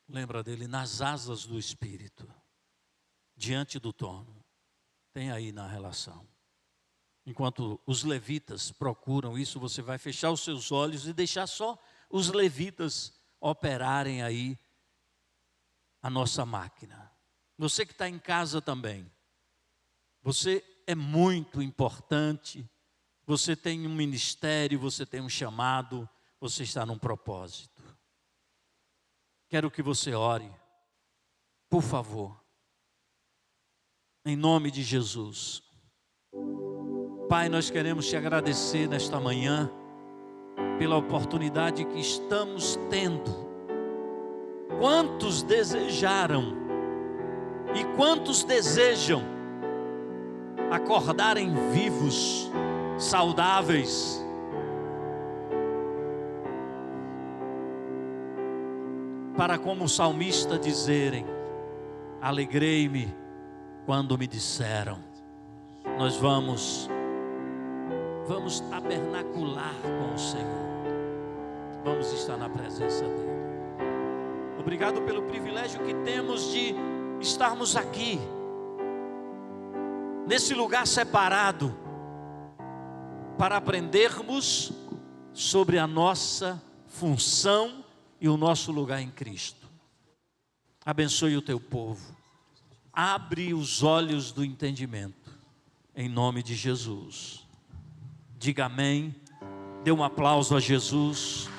Lembra dele? Nas asas do Espírito, diante do trono. Tem aí na relação. Enquanto os levitas procuram isso, você vai fechar os seus olhos e deixar só os levitas operarem aí a nossa máquina. Você que está em casa também, você é muito importante, você tem um ministério, você tem um chamado, você está num propósito. Quero que você ore, por favor, em nome de Jesus. Pai, nós queremos te agradecer nesta manhã pela oportunidade que estamos tendo. Quantos desejaram e quantos desejam acordarem vivos, saudáveis, para, como o salmista, dizerem: alegrei-me quando me disseram. Nós vamos tabernacular com o Senhor, vamos estar na presença dEle. Obrigado pelo privilégio que temos de estarmos aqui, nesse lugar separado, para aprendermos sobre a nossa função e o nosso lugar em Cristo. Abençoe o teu povo, abre os olhos do entendimento, em nome de Jesus. Diga amém, dê um aplauso a Jesus.